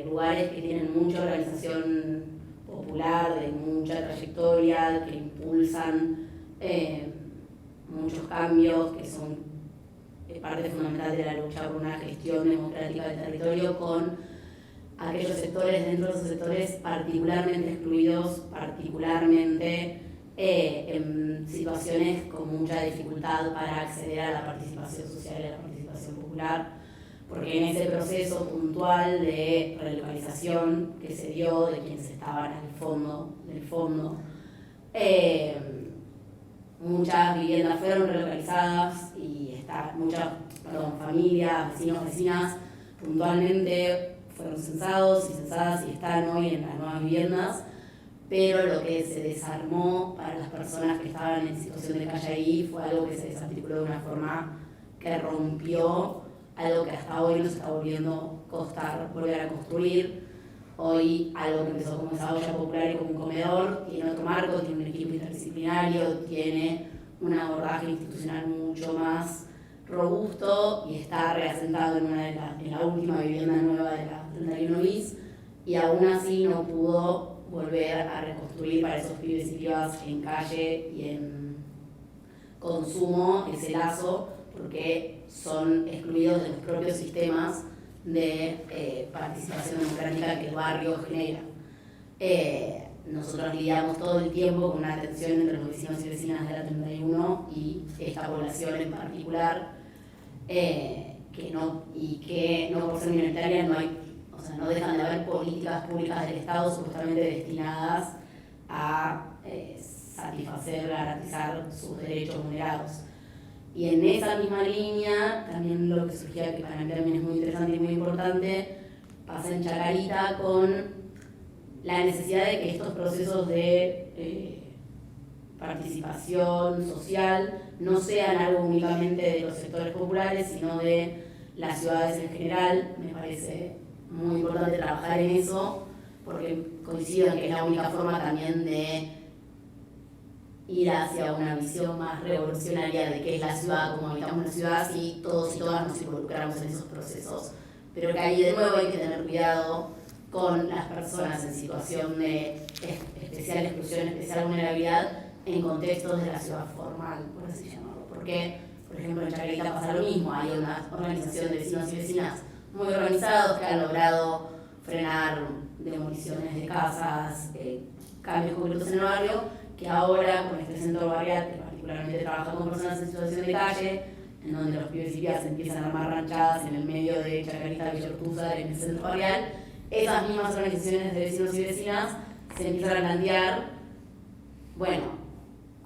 lugares que tienen mucha organización popular, de mucha trayectoria, que impulsan muchos cambios, que son parte fundamental de la lucha por una gestión democrática del territorio, con aquellos sectores dentro de esos sectores particularmente excluidos, particularmente en situaciones con mucha dificultad para acceder a la participación social y a la participación popular, porque en ese proceso puntual de relocalización que se dio de quienes estaban al fondo del fondo, muchas viviendas fueron relocalizadas y muchas familias, vecinos, vecinas puntualmente fueron censados y censadas y están hoy en las nuevas viviendas, pero lo que se desarmó para las personas que estaban en situación de calle ahí fue algo que se desarticuló de una forma que rompió algo que hasta hoy nos está volviendo a costar volver a construir. Hoy algo que empezó como esa olla popular y como un comedor tiene otro marco, tiene un equipo interdisciplinario, tiene un abordaje institucional mucho más robusto y está reasentado en la última vivienda nueva de la 31 bis, y aún así no pudo volver a reconstruir para esos pibes y pibas en calle y en consumo ese lazo, porque son excluidos de los propios sistemas de participación democrática que el barrio genera. Nosotros lidiamos todo el tiempo con una tensión entre los vecinos y vecinas de la 31 y esta población en particular, que no por ser minoritaria no dejan de haber políticas públicas del Estado supuestamente destinadas a satisfacer, garantizar sus derechos vulnerados. Y en esa misma línea, también lo que surgía, que para mí también es muy interesante y muy importante, pasa en Chacarita con la necesidad de que estos procesos de participación social no sean algo únicamente de los sectores populares, sino de las ciudades en general. Me parece muy importante trabajar en eso, porque coincido en que es la única forma también de ir hacia una visión más revolucionaria de qué es la ciudad, cómo habitamos la ciudad, si todos y todas nos involucramos en esos procesos. Pero que ahí de nuevo hay que tener cuidado con las personas en situación de especial exclusión, especial vulnerabilidad, en contextos de la ciudad formal, por así llamarlo. Porque, por ejemplo, en Chacarita pasa lo mismo, hay una organización de vecinos y vecinas muy organizados que han logrado frenar demoliciones de casas, cambios concretos en el barrio, que ahora con este centro barrial, que particularmente trabaja con personas en situación de calle, en donde los pibes y pibas empiezan a armar ranchadas en el medio de Chacarita, Villa Urtúzar, en el centro barrial, esas mismas organizaciones de vecinos y vecinas se empiezan a plantear, bueno,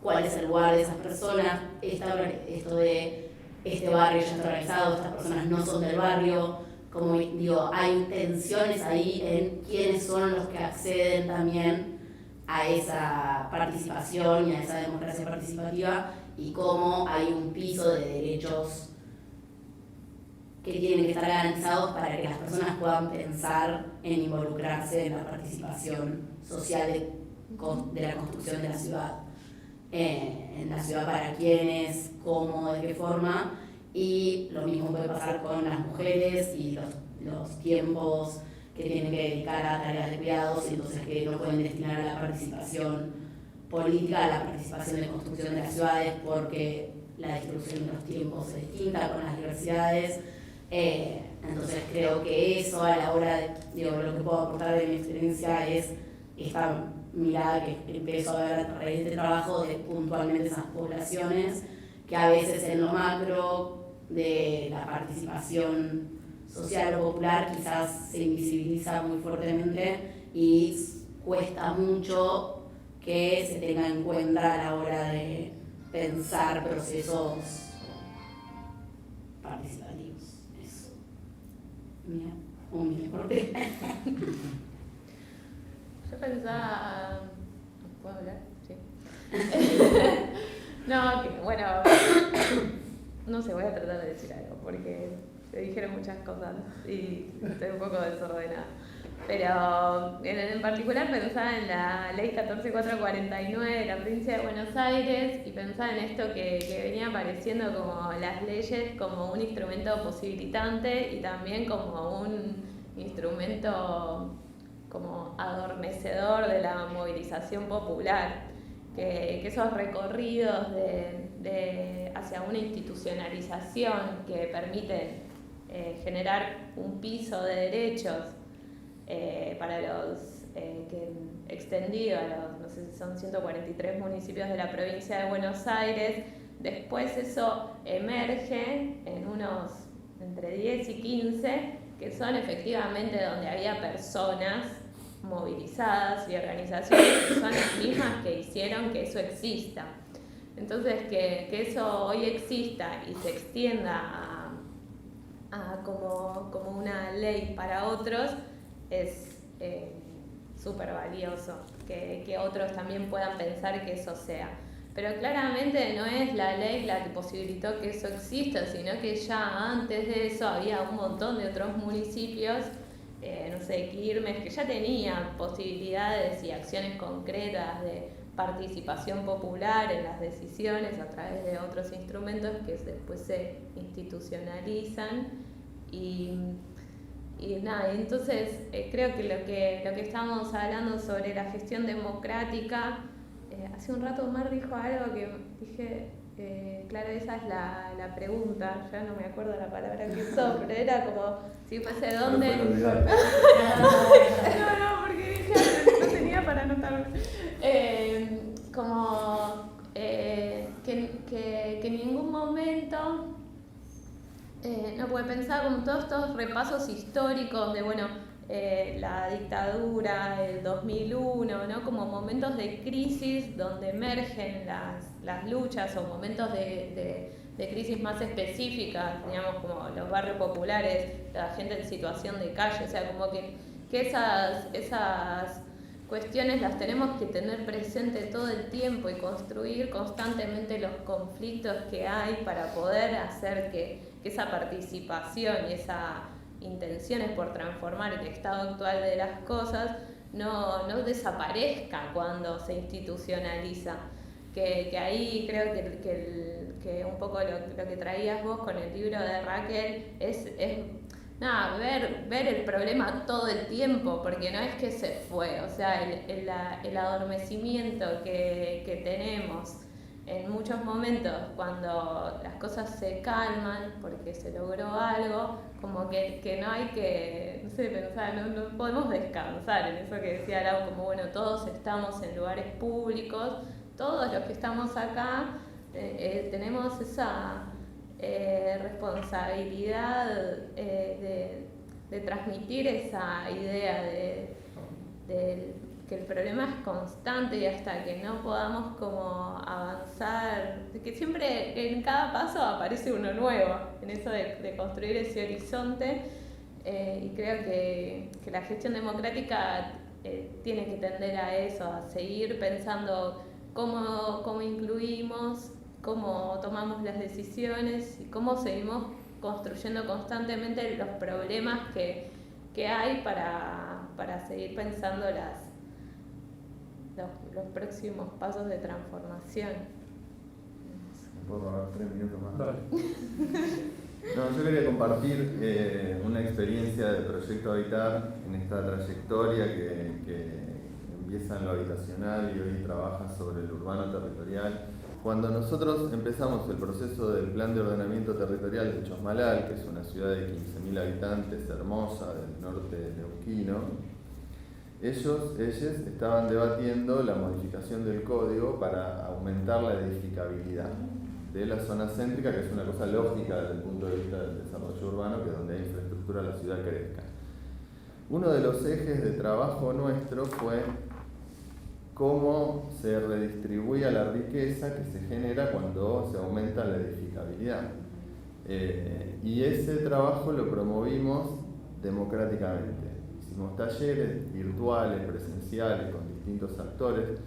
cuál es el lugar de esas personas, esto de este barrio ya está organizado, estas personas no son del barrio, como digo, hay tensiones ahí en quiénes son los que acceden también a esa participación y a esa democracia participativa, y cómo hay un piso de derechos que tienen que estar garantizados para que las personas puedan pensar en involucrarse en la participación social de la construcción de la ciudad. En la ciudad para quiénes, cómo, de qué forma, y lo mismo puede pasar con las mujeres y los tiempos que tienen que dedicar a tareas de cuidados y entonces que no pueden destinar a la participación política, a la participación de construcción de las ciudades, porque la distribución de los tiempos es distinta con las diversidades. Entonces creo que eso a la hora de, lo que puedo aportar de mi experiencia es esta mirada que empiezo a ver a través de este trabajo de puntualmente esas poblaciones que a veces en lo macro de la participación social o popular quizás se invisibiliza muy fuertemente y cuesta mucho que se tenga en cuenta a la hora de pensar procesos participativos. Eso. Mira, un mini corte. Yo pensaba... ¿Puedo hablar? Sí. No, que, bueno, no sé, voy a tratar de decir algo, porque se dijeron muchas cosas y estoy un poco desordenada. Pero en particular pensaba en la ley 14449 de la provincia de Buenos Aires y pensaba en esto que venía apareciendo como las leyes como un instrumento posibilitante y también como un instrumento como adormecedor de la movilización popular, que esos recorridos hacia una institucionalización que permiten generar un piso de derechos para los que extendido a los, no sé si son 143 municipios de la provincia de Buenos Aires. Después eso emerge en unos entre 10 y 15, que son efectivamente donde había personas movilizadas y organizaciones que son las mismas que hicieron que eso exista. Entonces, que eso hoy exista y se extienda como una ley para otros es súper valioso, que otros también puedan pensar que eso sea. Pero claramente no es la ley la que posibilitó que eso exista, sino que ya antes de eso había un montón de otros municipios, no sé, Quilmes, que ya tenían posibilidades y acciones concretas de participación popular en las decisiones a través de otros instrumentos que después se institucionalizan y nada. Entonces creo que lo que estábamos hablando sobre la gestión democrática, hace un rato Omar dijo algo que dije, claro, esa es la pregunta, ya no me acuerdo la palabra que usó, pero era como si fuese dónde. No, porque dije, no tenía para anotarlo. Que en ningún momento no puede pensar como todos estos repasos históricos de, bueno, la dictadura, el 2001, ¿no? Como momentos de crisis donde emergen las luchas o momentos de crisis más específicas, digamos, como los barrios populares, la gente en situación de calle, o sea, como que esas cuestiones las tenemos que tener presente todo el tiempo y construir constantemente los conflictos que hay para poder hacer que esa participación y esas intenciones por transformar el estado actual de las cosas no desaparezca cuando se institucionaliza. Que ahí creo que un poco lo que traías vos con el libro de Raquel es nada, ver el problema todo el tiempo, porque no es que se fue, o sea, el adormecimiento que tenemos en muchos momentos cuando las cosas se calman porque se logró algo, como que no hay que, no sé, pensar, no podemos descansar en eso que decía Lau, como bueno, todos estamos en lugares públicos, todos los que estamos acá tenemos esa responsabilidad de transmitir esa idea de que el problema es constante y hasta que no podamos como avanzar, de que siempre en cada paso aparece uno nuevo, en eso de construir ese horizonte, y creo que la gestión democrática tiene que tender a eso, a seguir pensando cómo incluimos, cómo tomamos las decisiones y cómo seguimos construyendo constantemente los problemas que hay para seguir pensando los próximos pasos de transformación. ¿Puedo hablar 3 minutos más? Dale. No, yo quería compartir una experiencia de Proyecto Habitar en esta trayectoria que empieza en lo habitacional y hoy trabaja sobre el urbano territorial. Cuando nosotros empezamos el proceso del Plan de Ordenamiento Territorial de Chosmalal, que es una ciudad de 15.000 habitantes, hermosa, del norte neuquino, ellos estaban debatiendo la modificación del código para aumentar la edificabilidad de la zona céntrica, que es una cosa lógica desde el punto de vista del desarrollo urbano, que donde hay infraestructura la ciudad crezca. Uno de los ejes de trabajo nuestro fue cómo se redistribuía la riqueza que se genera cuando se aumenta la edificabilidad. Y ese trabajo lo promovimos democráticamente. Hicimos talleres virtuales, presenciales, con distintos actores.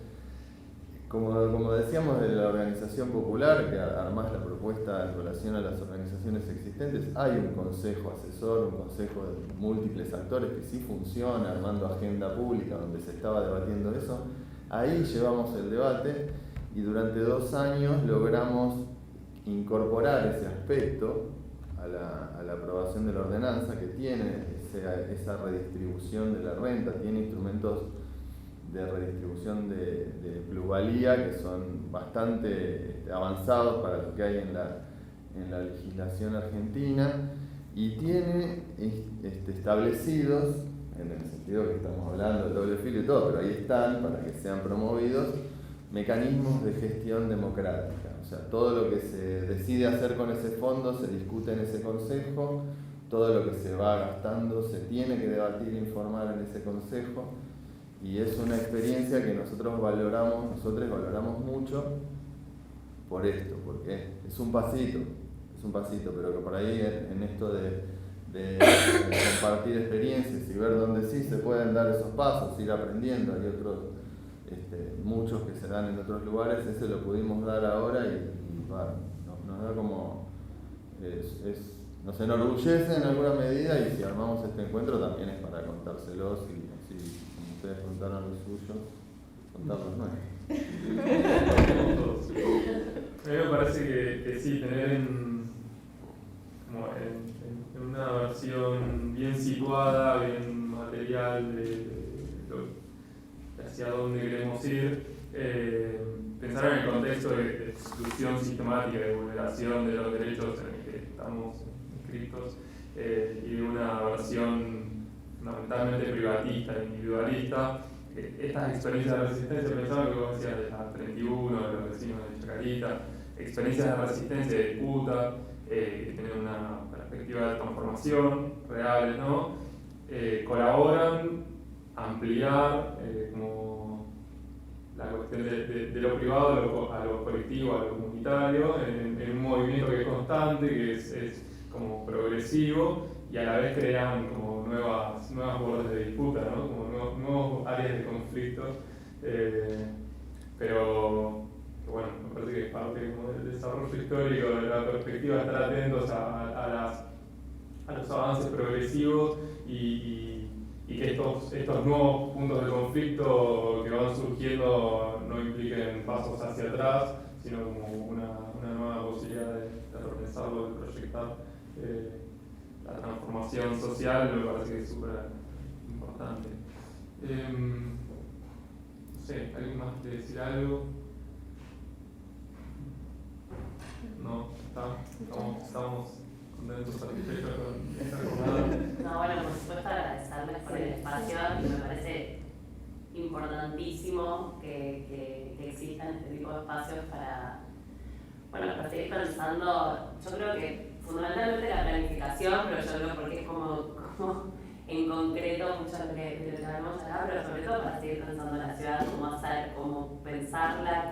Como decíamos de la organización popular, que armás la propuesta en relación a las organizaciones existentes, hay un consejo asesor, un consejo de múltiples actores que sí funciona, armando agenda pública donde se estaba debatiendo eso. Ahí llevamos el debate y durante 2 años logramos incorporar ese aspecto a la aprobación de la ordenanza, que tiene esa redistribución de la renta, tiene instrumentos de redistribución de plusvalía que son bastante avanzados para lo que hay en la legislación argentina, y tiene establecidos en el sentido que estamos hablando de doble filo y todo, pero ahí están para que sean promovidos mecanismos de gestión democrática. O sea, todo lo que se decide hacer con ese fondo se discute en ese consejo, todo lo que se va gastando se tiene que debatir e informar en ese consejo, y es una experiencia que nosotros valoramos mucho por esto, porque es un pasito, pero que por ahí en esto de compartir experiencias y ver dónde sí se pueden dar esos pasos, ir aprendiendo. Hay otros, muchos que se dan en otros lugares, ese lo pudimos dar ahora y bueno, nos da como, nos enorgullece en alguna medida, y si armamos este encuentro también es para contárselos, y así como ustedes contaron los suyos, contarlos nuevos. A mí me parece que sí, tener en una versión bien situada, bien material de hacia dónde queremos ir, pensar en el contexto de exclusión sistemática, de vulneración de los derechos en el que estamos inscritos, y de una versión fundamentalmente privatista, individualista. Estas experiencias de resistencia, pensaba que vos decías de la 31, de los vecinos de Chacarita, experiencias de resistencia de disputa, que tienen una perspectiva de transformación reales, ¿no? Colaboran a ampliar como la cuestión de lo privado a lo colectivo, a lo comunitario, en un movimiento que es constante, que es como progresivo, y a la vez crean como nuevas bordes de disputa, ¿no? Como nuevos áreas de conflicto, pero bueno, me parece que es parte como del desarrollo histórico, de la perspectiva de estar atentos a los avances progresivos, y que estos nuevos puntos de conflicto que van surgiendo no impliquen pasos hacia atrás, sino como una nueva posibilidad de repensarlo, de proyectar la transformación social. Me parece que es súper importante. No sé, ¿alguien más quiere decir algo? No, estamos contentos, satisfechos con esta jornada. No, bueno, por supuesto agradecerles por el espacio, y me parece importantísimo que existan este tipo de espacios para seguir pensando. Yo creo que fundamentalmente la planificación, pero yo creo porque es como en concreto mucho de lo que hablamos acá, pero sobre todo para seguir pensando la ciudad, cómo pensarla,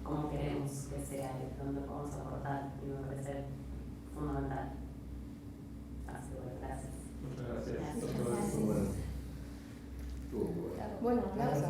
cómo queremos que sea, y dónde podemos aportar, y me parece fundamental. Así que bueno, gracias. Muchas gracias. Gracias. Bueno, Bueno, aplausos.